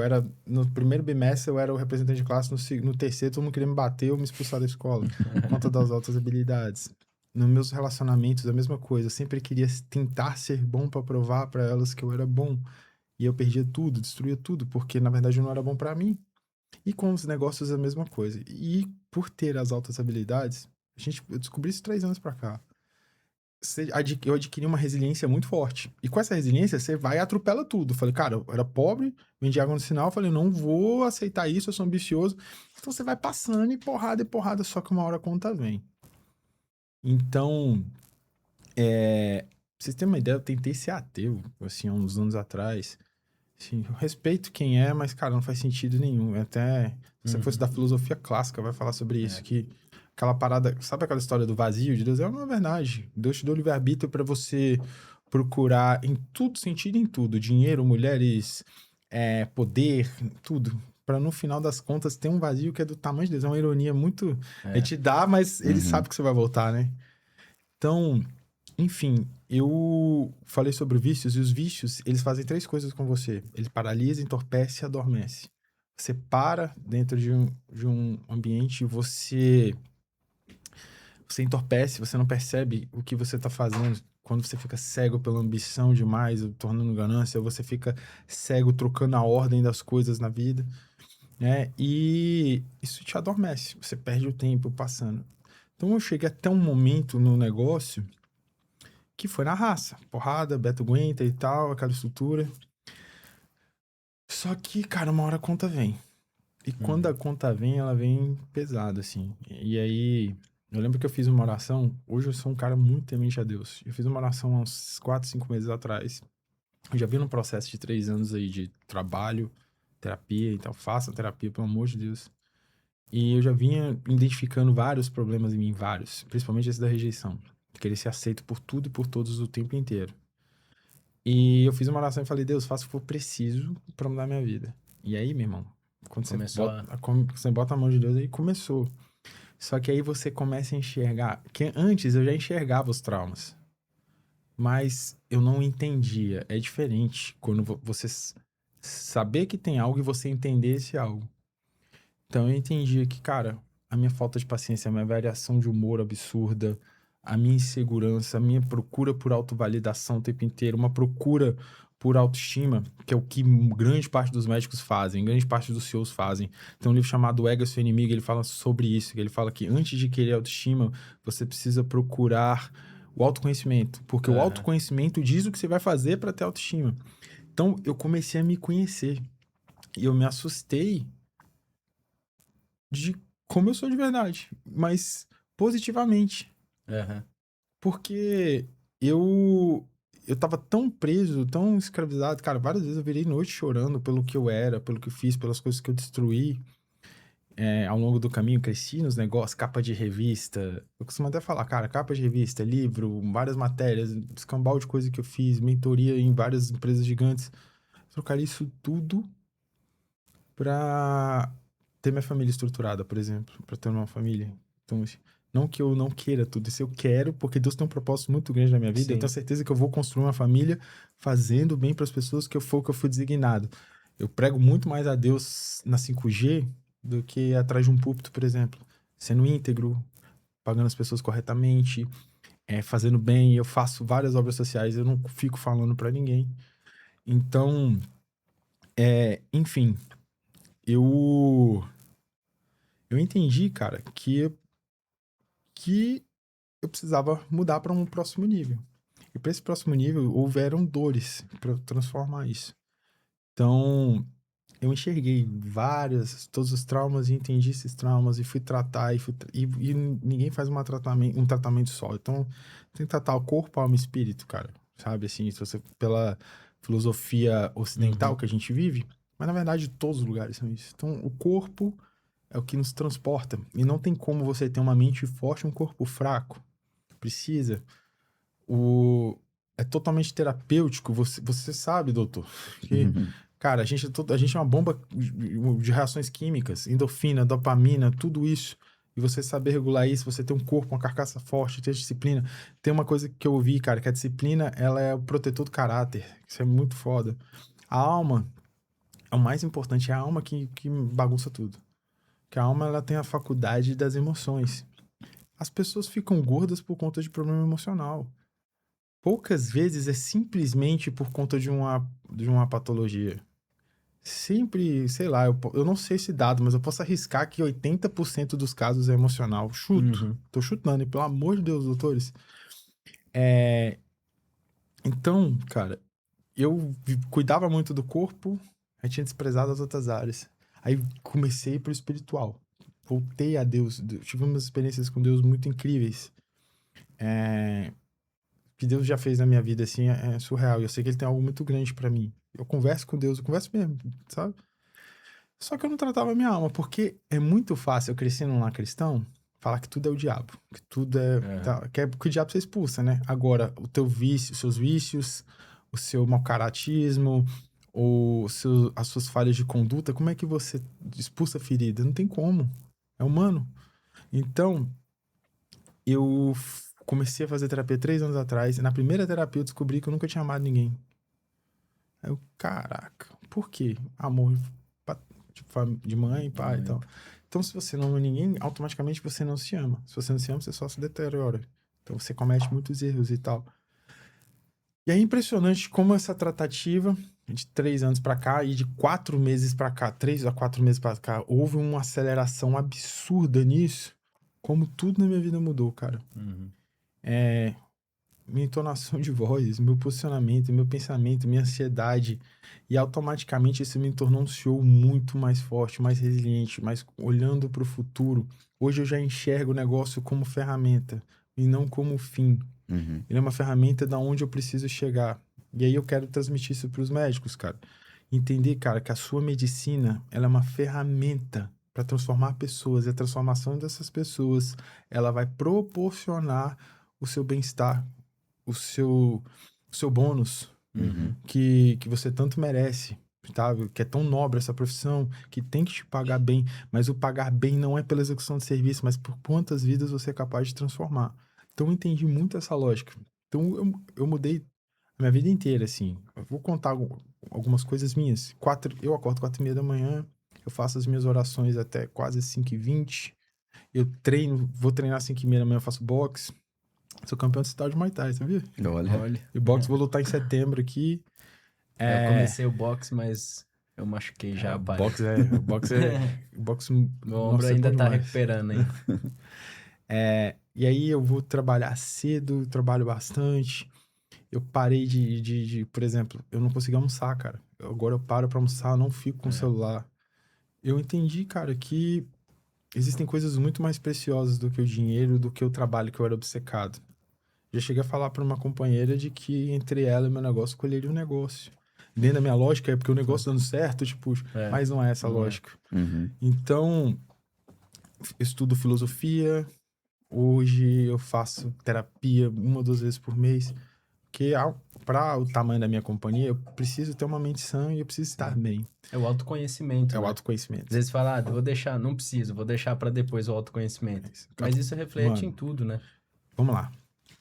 no primeiro bimestre eu era o representante de classe, no terceiro todo mundo queria me bater ou me expulsar da escola, por conta das altas habilidades. Nos meus relacionamentos, a mesma coisa. Eu sempre queria tentar ser bom para provar para elas que eu era bom. E eu perdia tudo, destruía tudo, porque na verdade não era bom para mim. E com os negócios a mesma coisa. E por ter as altas habilidades, eu descobri isso 3 anos pra cá. Eu adquiri uma resiliência muito forte. E com essa resiliência, você vai e atropela tudo. Eu falei, cara, eu era pobre, vendi água no sinal, eu falei, não vou aceitar isso, eu sou ambicioso. Então você vai passando e porrada, só que uma hora a conta vem. Então, pra vocês terem uma ideia, eu tentei ser ateu, assim, há uns anos atrás. Sim, eu respeito quem é, mas, cara, não faz sentido nenhum. Até, se você fosse da filosofia clássica, vai falar sobre isso, que aquela parada, sabe aquela história do vazio de Deus? É uma verdade. Deus te deu livre-arbítrio para você procurar em tudo, sentido em tudo. Dinheiro, mulheres, poder, tudo. Para no final das contas ter um vazio que é do tamanho de Deus. É uma ironia muito... Ele te dá, mas ele sabe que você vai voltar, né? Então, enfim, eu falei sobre vícios, e os vícios, eles fazem 3 coisas com você. Ele paralisa, entorpece e adormece. Você para dentro de um ambiente, você entorpece, você não percebe o que você está fazendo. Quando você fica cego pela ambição demais, tornando ganância, ou você fica cego trocando a ordem das coisas na vida, né? E isso te adormece, você perde o tempo passando. Então eu cheguei até um momento no negócio que foi na raça. Porrada, Beto aguenta e tal, aquela estrutura. Só que, cara, uma hora a conta vem. E quando a conta vem, ela vem pesada, assim. E aí, eu lembro que eu fiz uma oração. Hoje eu sou um cara muito temente a Deus. Eu fiz uma oração há uns 4, 5 meses atrás. Eu já vi num processo de 3 anos aí de trabalho, terapia. Então, faça terapia, pelo amor de Deus. E eu já vinha identificando vários problemas em mim, vários. Principalmente esse da rejeição. Querer ser aceito por tudo e por todos o tempo inteiro. E eu fiz uma oração e falei, Deus, faça o que for preciso pra mudar minha vida. E aí, meu irmão, quando Começou você bota a mão de Deus, aí começou. Só que aí você começa a enxergar... Que antes eu já enxergava os traumas. Mas eu não entendia. É diferente quando você saber que tem algo e você entender esse algo. Então eu entendia que, cara, a minha falta de paciência, a minha variação de humor absurda, a minha insegurança, a minha procura por autovalidação o tempo inteiro, uma procura por autoestima, que é o que grande parte dos médicos fazem, grande parte dos CEOs fazem. Tem um livro chamado O Ego é Seu Inimigo, ele fala sobre isso, que ele fala que antes de querer autoestima, você precisa procurar o autoconhecimento, porque o autoconhecimento diz o que você vai fazer para ter autoestima. Então eu comecei a me conhecer e eu me assustei de como eu sou de verdade, mas positivamente. Aham. Porque eu tava tão preso, tão escravizado, cara, várias vezes eu virei noite chorando pelo que eu era, pelo que eu fiz, pelas coisas que eu destruí. Ao longo do caminho, cresci nos negócios, capa de revista. Eu costumo até falar, cara, capa de revista, livro, várias matérias, escambau de coisa que eu fiz, mentoria em várias empresas gigantes. Trocaria isso tudo pra ter minha família estruturada, por exemplo, pra ter uma família. Então, não que eu não queira tudo isso, eu quero, porque Deus tem um propósito muito grande na minha vida. Sim. Eu tenho certeza que eu vou construir uma família fazendo bem para as pessoas que eu fui designado. Eu prego muito mais a Deus na 5G do que atrás de um púlpito, por exemplo. Sendo íntegro, pagando as pessoas corretamente, fazendo bem. Eu faço várias obras sociais, eu não fico falando para ninguém. Então, enfim, eu entendi, cara, que eu precisava mudar para um próximo nível. E para esse próximo nível, houveram dores para transformar isso. Então, eu enxerguei todos os traumas e entendi esses traumas e fui tratar e ninguém faz um tratamento só. Então, tem que tratar o corpo, alma e espírito, cara. Sabe, assim, se você, pela filosofia ocidental que a gente vive, mas na verdade todos os lugares são isso. Então, o corpo é o que nos transporta. E não tem como você ter uma mente forte e um corpo fraco. Precisa. É totalmente terapêutico. Você sabe, doutor, que, cara, a gente é uma bomba de reações químicas, endorfina, dopamina, tudo isso. E você saber regular isso, você ter um corpo, uma carcaça forte, ter disciplina. Tem uma coisa que eu ouvi, cara, que a disciplina, ela é o protetor do caráter. Isso é muito foda. A alma, o mais importante é a alma que bagunça tudo. Que a alma, ela tem a faculdade das emoções. As pessoas ficam gordas por conta de problema emocional. Poucas vezes é simplesmente por conta de uma patologia. Sempre, sei lá, eu não sei esse dado, mas eu posso arriscar que 80% dos casos é emocional. Chuto. Tô chutando, e pelo amor de Deus, doutores. Então, cara, eu cuidava muito do corpo, aí tinha desprezado as outras áreas. Aí comecei pro espiritual. Voltei a Deus. Tive umas experiências com Deus muito incríveis. O que Deus já fez na minha vida, assim, é surreal. E eu sei que Ele tem algo muito grande pra mim. Eu converso com Deus, eu converso mesmo, sabe? Só que eu não tratava a minha alma, porque é muito fácil, eu cresci num lar cristão, falar que tudo é o diabo. Que tudo que o diabo você expulsa, né? Agora, o teu vício, os seus vícios, o seu mau caratismo, as suas falhas de conduta, como é que você expulsa a ferida? Não tem como. É humano. Então, eu comecei a fazer terapia 3 anos atrás, e na primeira terapia eu descobri que eu nunca tinha amado ninguém. Aí eu, caraca, por quê? Amor de mãe, pai e tal. Então, se você não ama ninguém, automaticamente você não se ama. Se você não se ama, você só se deteriora. Então, você comete muitos erros e tal. E é impressionante como essa tratativa de 3 anos pra cá e de 4 meses pra cá, 3 a 4 meses pra cá, houve uma aceleração absurda nisso. Como tudo na minha vida mudou, cara. Minha entonação de voz, meu posicionamento, meu pensamento, minha ansiedade. E automaticamente isso me tornou um CEO muito mais forte, mais resiliente, mais olhando para o futuro. Hoje eu já enxergo o negócio como ferramenta e não como fim. Ele é uma ferramenta da onde eu preciso chegar. E aí eu quero transmitir isso para os médicos, cara. Entender, cara, que a sua medicina, ela é uma ferramenta para transformar pessoas. E a transformação dessas pessoas, ela vai proporcionar o seu bem-estar, o seu bônus que você tanto merece, sabe? Que é tão nobre essa profissão, que tem que te pagar bem, mas o pagar bem não é pela execução de serviço, mas por quantas vidas você é capaz de transformar. Então eu entendi muito essa lógica. Então eu mudei a minha vida inteira, assim. Eu vou contar algumas coisas minhas. Eu acordo 4h30 da manhã, eu faço as minhas orações até quase 5h20. Eu treino, vou treinar às 5h30 da manhã, eu faço boxe. Sou campeão de cidade de Muay Thai, sabia? Olha. E boxe vou lutar em setembro aqui. Eu comecei o boxe, mas eu machuquei já, pai. Boxe, Meu ombro nossa, é ainda bom tá demais. recuperando, hein? E aí eu vou trabalhar cedo, trabalho bastante. Eu parei por exemplo, eu não consigo almoçar, cara. Agora eu paro pra almoçar, não fico com o celular. Eu entendi, cara, que existem coisas muito mais preciosas do que o dinheiro, do que o trabalho que eu era obcecado. Já cheguei a falar pra uma companheira de que entre ela e meu negócio, escolheria um negócio. Dentro da minha lógica, é porque o negócio dando certo, tipo, mas não é essa não é. lógica. Uhum. Então, eu estudo filosofia. Hoje eu faço terapia 1 ou 2 vezes por mês. Porque para o tamanho da minha companhia, eu preciso ter uma mente sã e eu preciso estar bem. É o autoconhecimento, É o né? autoconhecimento. Às vezes fala, vou deixar, não preciso, vou deixar pra depois o autoconhecimento. Mas isso reflete Mano, em tudo, né? vamos lá.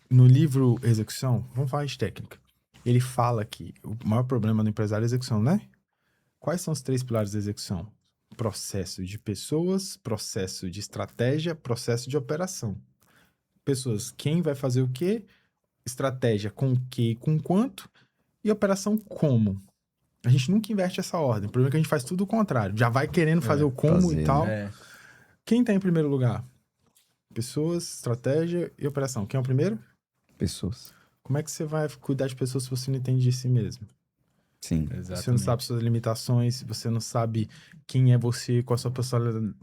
No livro Execução, vamos falar de técnica. Ele fala que o maior problema do empresário é a execução, né? Quais são os 3 pilares da execução? Processo de pessoas, processo de estratégia, processo de operação. Pessoas, quem vai fazer o quê? Estratégia com o quê e com quanto? E operação como? A gente nunca inverte essa ordem. O problema é que a gente faz tudo o contrário. Já vai querendo fazer o como fazer, e tal. É. Quem tá em primeiro lugar? Pessoas, estratégia e operação. Quem é o primeiro? Pessoas. Como é que você vai cuidar de pessoas se você não entende de si mesmo? Sim. Você não sabe suas limitações, você não sabe quem é você, qual a sua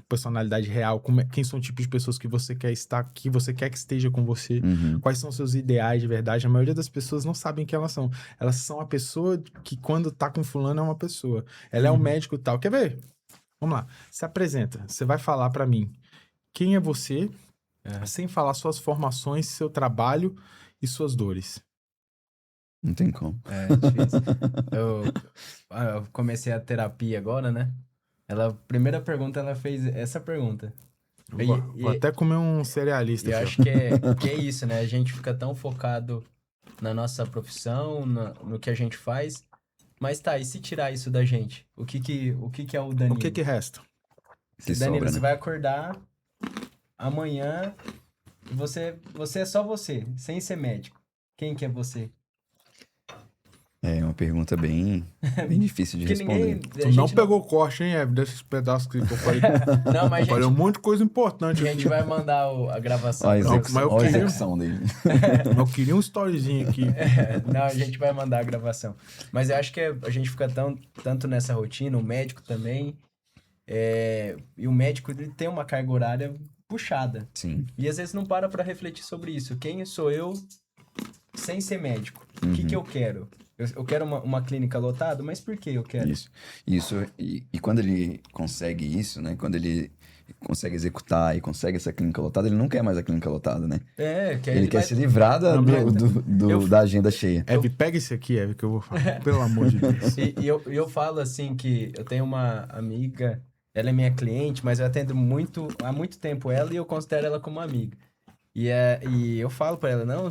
personalidade real, quem são os tipos de pessoas que você quer estar, que você quer que esteja com você, Uhum. quais são os seus ideais de verdade. A maioria das pessoas não sabem quem elas são. Elas são a pessoa que quando tá com fulano é uma pessoa. Ela é um médico e tal. Quer ver? Vamos lá. Se apresenta. Você vai falar pra mim quem é você, sem falar suas formações, seu trabalho e suas dores. Não tem como. É difícil. Eu comecei a terapia agora, né? Primeira pergunta, ela fez essa pergunta. Vou até comer um cerealista E eu aqui, acho que é isso, né? A gente fica tão focado na nossa profissão, no que a gente faz. Mas tá, e se tirar isso da gente? O que que é o ó. Danilo? O que resta? Que Danilo, sobra, você né? vai acordar amanhã e você é só você, sem ser médico. Quem que é você? É uma pergunta bem difícil de Porque responder. Tu não pegou corte, hein, Hebe, desses pedaços que eu falei. Não, mas Falei um monte de coisa importante a aqui. gente vai mandar a gravação Ó a pra você. mas eu execução, ó a queria- execução dele. Eu queria um storyzinho aqui. Não, a gente vai mandar a gravação. Mas eu acho que a gente fica tanto nessa rotina, o médico também. E o médico ele tem uma carga horária puxada. Sim. E às vezes não para pra refletir sobre isso. Quem sou eu sem ser médico? O que eu quero? Eu quero uma clínica lotada, mas por que eu quero? Isso. E quando ele consegue isso, né? Quando ele consegue executar e consegue essa clínica lotada, ele não quer mais a clínica lotada, né? Que aí Ele quer vai... se livrar da agenda cheia. Hebe, pega esse aqui, Hebe, que eu vou falar. Pelo amor de Deus. E eu falo assim que eu tenho uma amiga, ela é minha cliente, mas eu atendo há muito tempo ela e eu considero ela como amiga. E eu falo pra ela, não,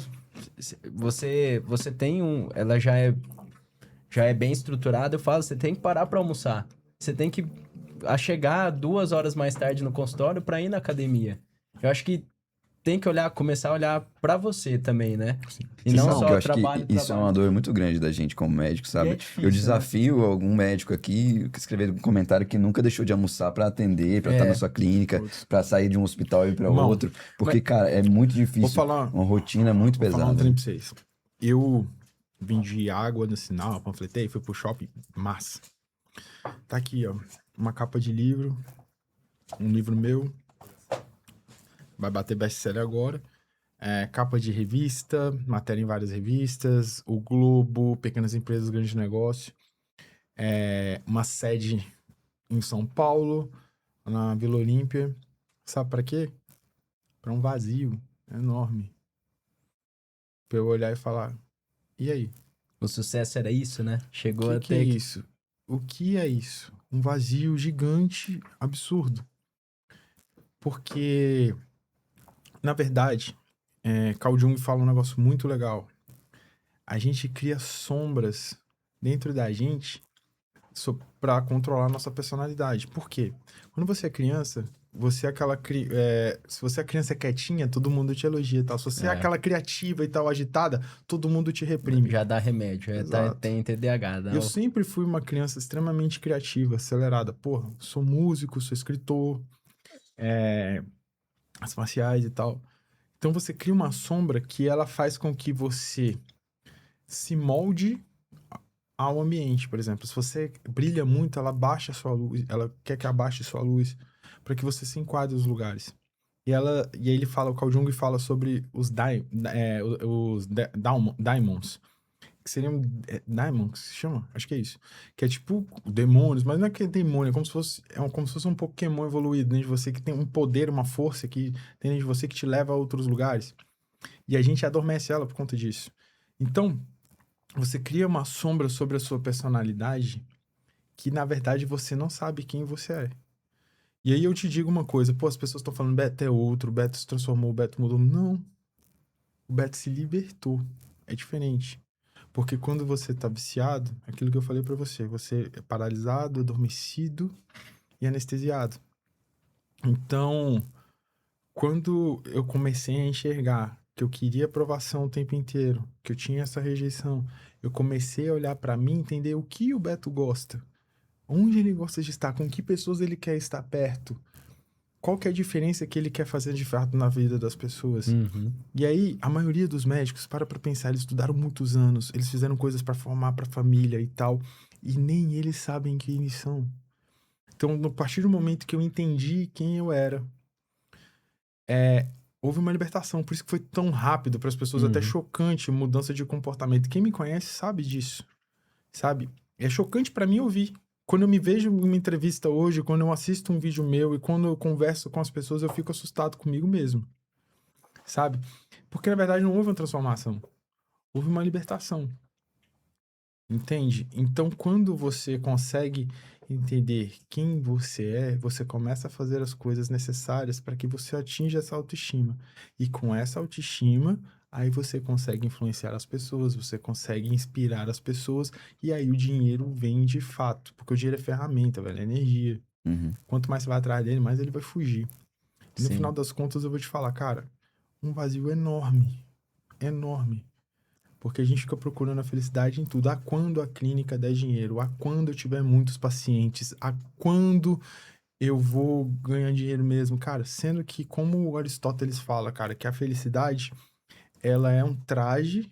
você tem ela já é bem estruturada, eu falo, você tem que parar pra almoçar. Você tem que chegar 2 horas mais tarde no consultório pra ir na academia. Eu acho que tem que começar a olhar pra você também, né? E não Sim, só que eu acho trabalho, que isso é uma dor muito grande da gente como médico, sabe? difícil, Eu desafio algum médico aqui que escrever um comentário que nunca deixou de almoçar pra atender, pra estar na sua clínica, pra sair de um hospital e ir pra Irmão, outro. Porque, cara, é muito difícil. Vou falar- uma rotina muito Vou falar um pesada. trem pra vocês. Eu vendi água no sinal, panfletei, fui pro shopping, massa. Tá aqui, ó, uma capa de livro, um livro meu, vai bater best-seller agora. Capa de revista, matéria em várias revistas, o Globo, Pequenas Empresas, Grande Negócio. Uma sede em São Paulo, na Vila Olímpia. Sabe pra quê? Pra um vazio enorme. Pra eu olhar e falar, e aí? O sucesso era isso, né? Chegou O a que é ter isso? o que é isso? Um vazio gigante, absurdo. Porque, na verdade, Carl Jung fala um negócio muito legal. A gente cria sombras dentro da gente para controlar a nossa personalidade. Por quê? Quando você é criança, você é aquela... se você é criança quietinha, todo mundo te elogia e tal. Se você é aquela criativa e tal, agitada, todo mundo te reprime. Já dá remédio, Exato. tem TDAH. Eu sempre fui uma criança extremamente criativa, acelerada. Porra, sou músico, sou escritor, artes marciais e tal. Então você cria uma sombra que ela faz com que você se molde ao ambiente, por exemplo. Se você brilha muito, ela baixa a sua luz, ela quer que abaixe sua luz para que você se enquadre nos lugares. E aí ele fala, o Carl Jung fala sobre os daimons, que seriam daimons, que se chama? Acho que é isso. Que é tipo demônios, mas não é que é demônio, é como se fosse, como se fosse um Pokémon evoluído dentro de você, que tem um poder, uma força que tem dentro de você que te leva a outros lugares. E a gente adormece ela por conta disso. Então, você cria uma sombra sobre a sua personalidade que, na verdade, você não sabe quem você é. E aí eu te digo uma coisa, pô, as pessoas estão falando, Beto é outro, o Beto se transformou, o Beto mudou. Não. O Beto se libertou. É diferente. Porque quando você tá viciado, aquilo que eu falei pra você, você é paralisado, adormecido e anestesiado. Então, quando eu comecei a enxergar que eu queria aprovação o tempo inteiro, que eu tinha essa rejeição, eu comecei a olhar pra mim, entender o que o Beto gosta, onde ele gosta de estar, com que pessoas ele quer estar perto, qual que é a diferença que ele quer fazer de fato na vida das pessoas. Uhum. E aí, a maioria dos médicos, para pensar, eles estudaram muitos anos, eles fizeram coisas para formar para família e tal, e nem eles sabem quem eles são. Então, a partir do momento que eu entendi quem eu era, houve uma libertação. Por isso que foi tão rápido para as pessoas, até chocante, mudança de comportamento. Quem me conhece sabe disso, sabe? É chocante para mim ouvir. Quando eu me vejo em uma entrevista hoje, quando eu assisto um vídeo meu e quando eu converso com as pessoas, eu fico assustado comigo mesmo, sabe? Porque, na verdade, não houve uma transformação. Houve uma libertação. Entende? Então, quando você consegue entender quem você é, você começa a fazer as coisas necessárias para que você atinja essa autoestima. E com essa autoestima, aí você consegue influenciar as pessoas, você consegue inspirar as pessoas, e aí o dinheiro vem de fato. Porque o dinheiro é ferramenta, velho, é energia. Uhum. Quanto mais você vai atrás dele, mais ele vai fugir. E no Sim. final das contas, eu vou te falar, cara, um vazio enorme. Enorme. Porque a gente fica procurando a felicidade em tudo. A quando a clínica der dinheiro? A quando eu tiver muitos pacientes? A quando eu vou ganhar dinheiro mesmo? Cara, sendo que, como o Aristóteles fala, cara, que a felicidade, ela é um traje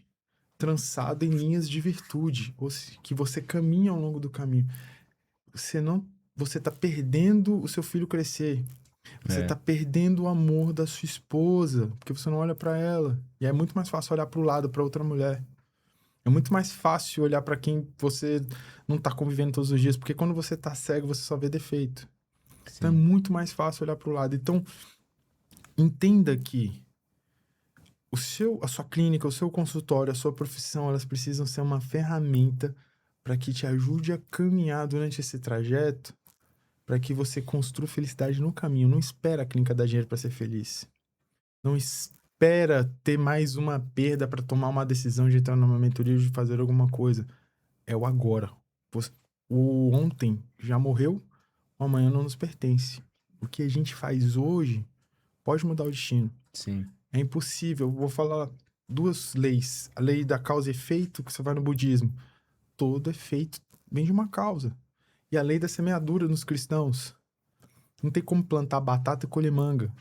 trançado em linhas de virtude, que você caminha ao longo do caminho. Você tá perdendo o seu filho crescer. Você tá perdendo o amor da sua esposa, porque você não olha para ela. E é muito mais fácil olhar para o lado, para outra mulher. É muito mais fácil olhar para quem você não tá convivendo todos os dias, porque quando você tá cego, você só vê defeito. Sim. Então é muito mais fácil olhar para o lado. Então, entenda que a sua clínica, o seu consultório, a sua profissão, elas precisam ser uma ferramenta para que te ajude a caminhar durante esse trajeto, para que você construa felicidade no caminho. Não espera a clínica dar dinheiro para ser feliz. Não espera ter mais uma perda para tomar uma decisão de entrar numa mentoria ou de fazer alguma coisa. É o agora. O ontem já morreu, o amanhã não nos pertence. O que a gente faz hoje pode mudar o destino. Sim. É impossível. Eu vou falar duas leis. A lei da causa e efeito, que você vai no budismo. Todo efeito vem de uma causa. E a lei da semeadura nos cristãos. Não tem como plantar batata e colher manga.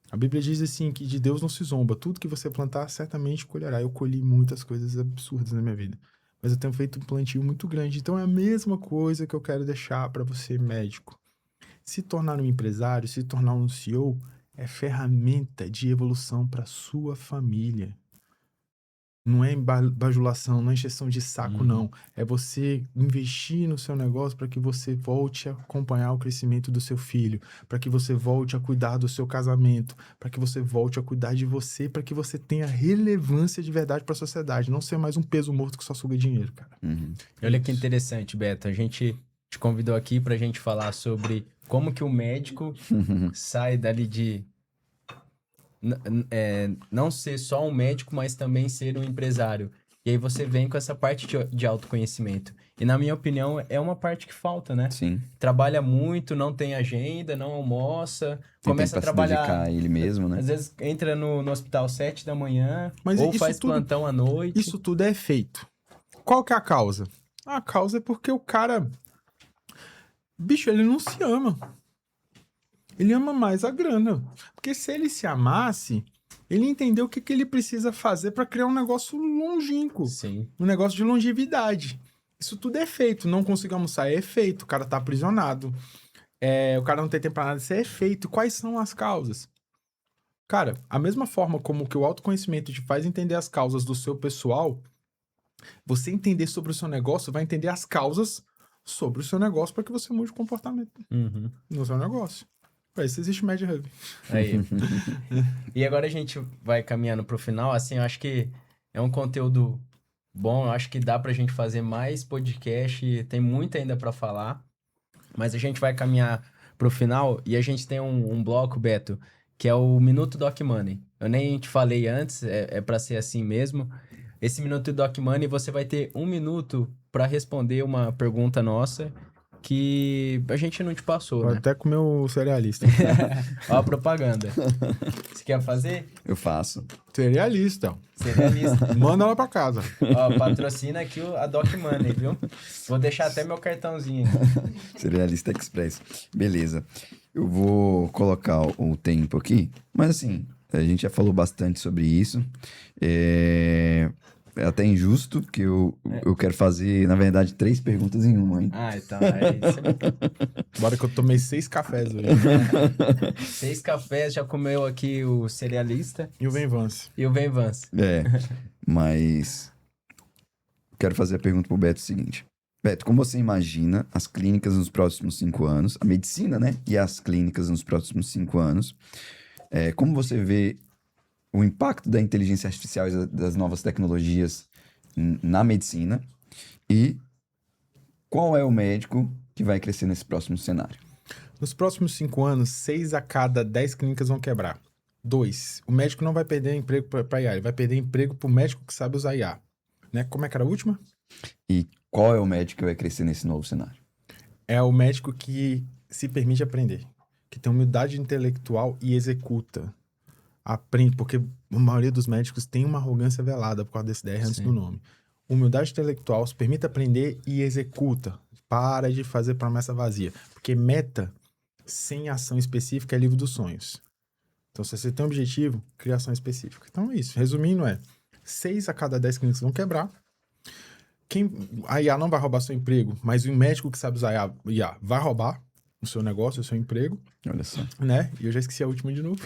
A Bíblia diz assim, que de Deus não se zomba. Tudo que você plantar, certamente colherá. Eu colhi muitas coisas absurdas na minha vida. Mas eu tenho feito um plantio muito grande. Então é a mesma coisa que eu quero deixar para você, médico. Se tornar um empresário, se tornar um CEO, é ferramenta de evolução para sua família. Não é bajulação, não é encheção de saco, não. É você investir no seu negócio para que você volte a acompanhar o crescimento do seu filho, para que você volte a cuidar do seu casamento, para que você volte a cuidar de você, para que você tenha relevância de verdade para a sociedade, não ser mais um peso morto que só suga dinheiro, cara. Uhum. Olha que interessante, Beto. A gente te convidou aqui pra gente falar sobre como que o médico sai dali de não ser só um médico, mas também ser um empresário. E aí você vem com essa parte de autoconhecimento. E na minha opinião, é uma parte que falta, né? Sim. Trabalha muito, não tem agenda, não almoça, Tem começa a tempo pra se dedicar trabalhar. a ele mesmo, né? Às vezes entra no hospital 7 da manhã, Mas ou isso faz tudo- plantão à noite. Isso tudo é feito. Qual que é a causa? A causa é porque o cara... Bicho, ele não se ama. Ele ama mais a grana. Porque se ele se amasse, ele entendeu o que, que ele precisa fazer para criar um negócio longínquo. Sim. Um negócio de longevidade. Isso tudo é feito. Não consigo almoçar é feito. O cara tá aprisionado. O cara não tem tempo pra nada. Isso é feito. Quais são as causas? Cara, a mesma forma como que o autoconhecimento te faz entender as causas do seu pessoal, você entender sobre o seu negócio vai entender as causas sobre o seu negócio para que você mude o comportamento Uhum. no seu negócio. Para isso existe o Mad Hub. Aí. E agora a gente vai caminhando pro final. Assim, eu acho que é um conteúdo bom. Eu acho que dá pra gente fazer mais podcast. Tem muito ainda pra falar. Mas a gente vai caminhar pro final e a gente tem um bloco, Beto, que é o Minuto Doc Money. Eu nem te falei antes, é pra ser assim mesmo. Esse Minuto Doc Money, você vai ter 1 minuto pra responder uma pergunta nossa que a gente não te passou, Vou né? até comer o cerealista. Ó a propaganda. Você quer fazer? Eu faço. Cerealista. Cerealista. Manda ela pra casa. Ó, patrocina aqui a Doc Money, viu? Vou deixar até meu cartãozinho aqui. Cerealista Express. Beleza. Eu vou colocar o tempo aqui, mas assim, a gente já falou bastante sobre isso. É até injusto, porque eu quero fazer, na verdade, 3 perguntas em uma, hein? Ah, então é isso. Bora que eu tomei 6 cafés hoje. 6 cafés, já comeu aqui o cerealista E o Venvance. e o Venvance. Mas quero fazer a pergunta pro Beto seguinte. Beto, como você imagina as clínicas nos próximos 5 anos, a medicina, né? E as clínicas nos próximos 5 anos? Como você vê o impacto da inteligência artificial e das novas tecnologias na medicina? E qual é o médico que vai crescer nesse próximo cenário? Nos próximos 5 anos, 6 a cada 10 clínicas vão quebrar. 2. O médico não vai perder emprego para IA, ele vai perder emprego pro médico que sabe usar IA. Né? Como é que era a última? E qual é o médico que vai crescer nesse novo cenário? É o médico que se permite aprender, que tem humildade intelectual e executa. Aprende, porque a maioria dos médicos tem uma arrogância velada por causa desse DR antes Sim. do nome. Humildade intelectual, se permite aprender e executa. Para de fazer promessa vazia. Porque meta sem ação específica é livro dos sonhos. Então, se você tem um objetivo, criação específica. Então é isso. Resumindo, 6 a cada 10 clínicas vão quebrar. A IA não vai roubar seu emprego, mas o médico que sabe usar IA vai roubar o seu negócio, o seu emprego, Olha só. né? E eu já esqueci a última de novo.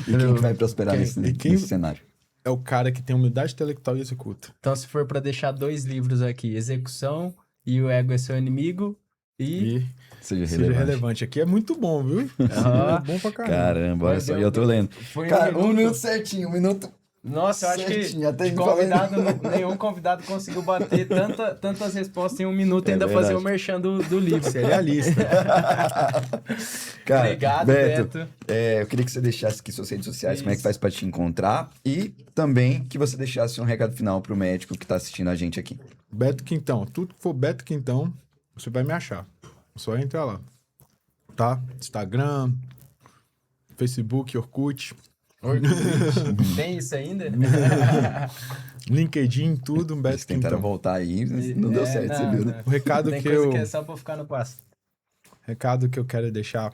E quem que vai prosperar nesse quem- cenário? É o cara que tem humildade intelectual e executa. Então, se for pra deixar 2 livros aqui, Execução e O Ego é Seu Inimigo e... E Seja seja relevante. Aqui é muito bom, viu? Ah, É bom pra caramba. Caramba, olha Mas só, eu- e eu tô lendo. Foi Cara, 1 minuto. minuto certinho, 1 minuto. Nossa, eu acho que Certinho, até de me falando. convidado, nenhum convidado conseguiu bater tantas respostas em 1 minuto e É ainda fazer verdade. o merchan do livro. Cerealista. Cara, Obrigado, Beto, Beto. eu queria que você deixasse aqui suas redes sociais, como é que Isso. faz pra te encontrar. E também que você deixasse um recado final pro médico que tá assistindo a gente aqui. Beto Quintão. Tudo que for Beto Quintão, você vai me achar. Só entra lá. Tá? Instagram, Facebook, Orkut, Tem isso ainda? LinkedIn, tudo, Beto Eles tentaram Quintão. voltar aí, mas não deu certo, você viu, né? O recado Tem que coisa eu... que é só pra ficar no passo. Recado que eu quero deixar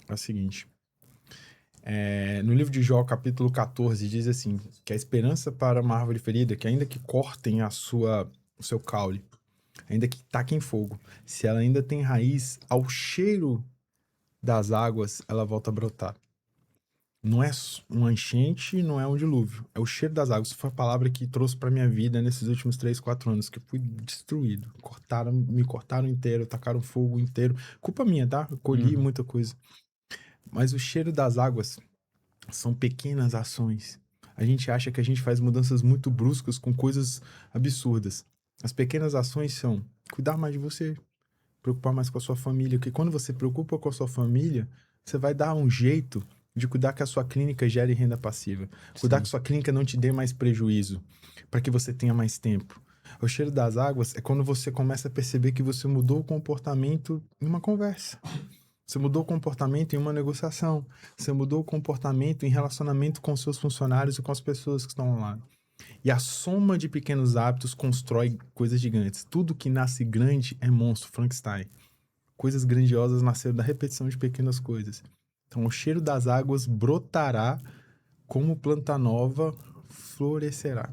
é o seguinte. No livro de Jó, capítulo 14, diz assim, que a esperança para uma árvore ferida, que ainda que cortem o seu caule, ainda que taquem fogo, se ela ainda tem raiz, ao cheiro das águas, ela volta a brotar. não é uma enchente, não é um dilúvio. É o cheiro das águas. Isso foi a palavra que trouxe pra minha vida nesses últimos 3, 4 anos, que eu fui destruído. Me cortaram inteiro, tacaram fogo inteiro. Culpa minha, tá? Eu colhi muita coisa. Mas o cheiro das águas são pequenas ações. A gente acha que a gente faz mudanças muito bruscas com coisas absurdas. As pequenas ações são cuidar mais de você, preocupar mais com a sua família. Porque quando você preocupa com a sua família, você vai dar um jeito de cuidar que a sua clínica gere renda passiva. Cuidar que a sua clínica não te dê mais prejuízo, para que você tenha mais tempo. O cheiro das águas é quando você começa a perceber que você mudou o comportamento em uma conversa. Você mudou o comportamento em uma negociação. Você mudou o comportamento em relacionamento com seus funcionários e com as pessoas que estão ao lado. E a soma de pequenos hábitos constrói coisas gigantes. Tudo que nasce grande é monstro, Frankenstein. Coisas grandiosas nasceram da repetição de pequenas coisas. Então, o cheiro das águas brotará como planta nova florescerá.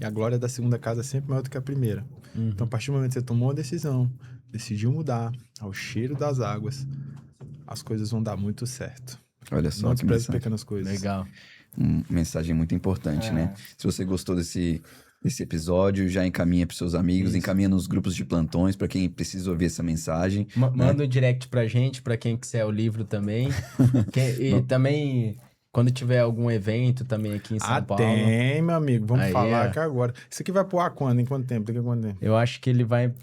E a glória da segunda casa é sempre maior do que a primeira. Então, a partir do momento que você tomou a decisão, decidiu mudar ao cheiro das águas, as coisas vão dar muito certo. Olha só Não que despreze mensagem. pequenas coisas. Legal. Uma mensagem muito importante, né? Se você gostou desse episódio, já encaminha para seus amigos, encaminha nos grupos de plantões para quem precisa ouvir essa mensagem. Manda um direct pra gente, pra quem quiser o livro também. E também, quando tiver algum evento também aqui em São Paulo. Tem, meu amigo. Vamos Aí, falar ó. aqui agora. Isso aqui vai pro ar quando? Em quanto tempo? Daqui a quanto tempo? Eu acho que ele vai,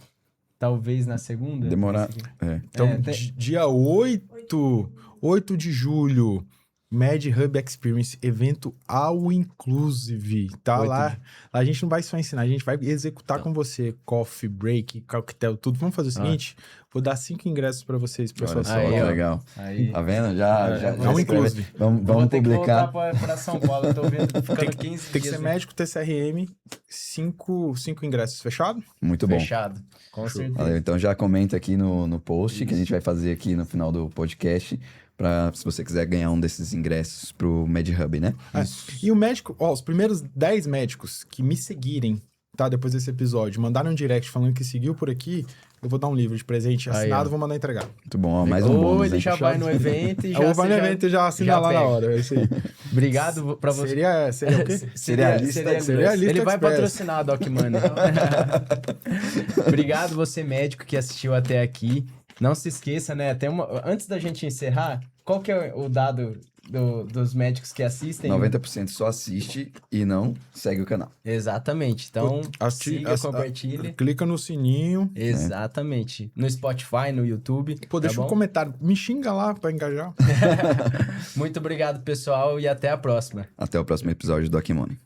talvez, na segunda. Demorar. Esse aqui. É. Então, tem- dia 8 de julho, Med Hub Experience, evento all inclusive, tá? 8 Lá a gente não vai só ensinar, a gente vai executar com você coffee, break, coquetel, tudo. Vamos fazer o seguinte, vou dar 5 ingressos pra vocês, pessoal. Olha só Aí, que ó. legal. Aí. Tá vendo? Já all escreve. inclusive. Vamos Vou ter publicar. que voltar pra São Paulo. Eu tô vendo, ficando 15 Tem que dias ser médico, TCRM, 5 ingressos, fechado? Muito bom. fechado. Com certeza. Valeu. Então já comenta aqui no post que a gente vai fazer aqui no final do podcast, para se você quiser ganhar um desses ingressos pro MedHub, né? E o médico, ó, os primeiros 10 médicos que me seguirem, tá, depois desse episódio, mandaram um direct falando que seguiu por aqui, eu vou dar um livro de presente assinado, ó. vou mandar entregar. Muito bom. Ó, mais um Ou bônus, ele hein? já vai no evento e já... Eu vou no você evento e já assina já lá na pega. hora, é isso aí. Obrigado pra você. Seria o quê? Serialista Ele vai Express. patrocinar a Doc Money. Obrigado você, médico, que assistiu até aqui. Não se esqueça, né? Antes da gente encerrar, qual que é o dado dos médicos que assistem? 90% só assiste e não segue o canal. Exatamente. Então, siga, compartilhe. Clica no sininho. Exatamente. No Spotify, no YouTube. Pô, deixa tá um bom? comentário. Me xinga lá pra engajar. Muito obrigado, pessoal, e até a próxima. Até o próximo episódio do Doc Money.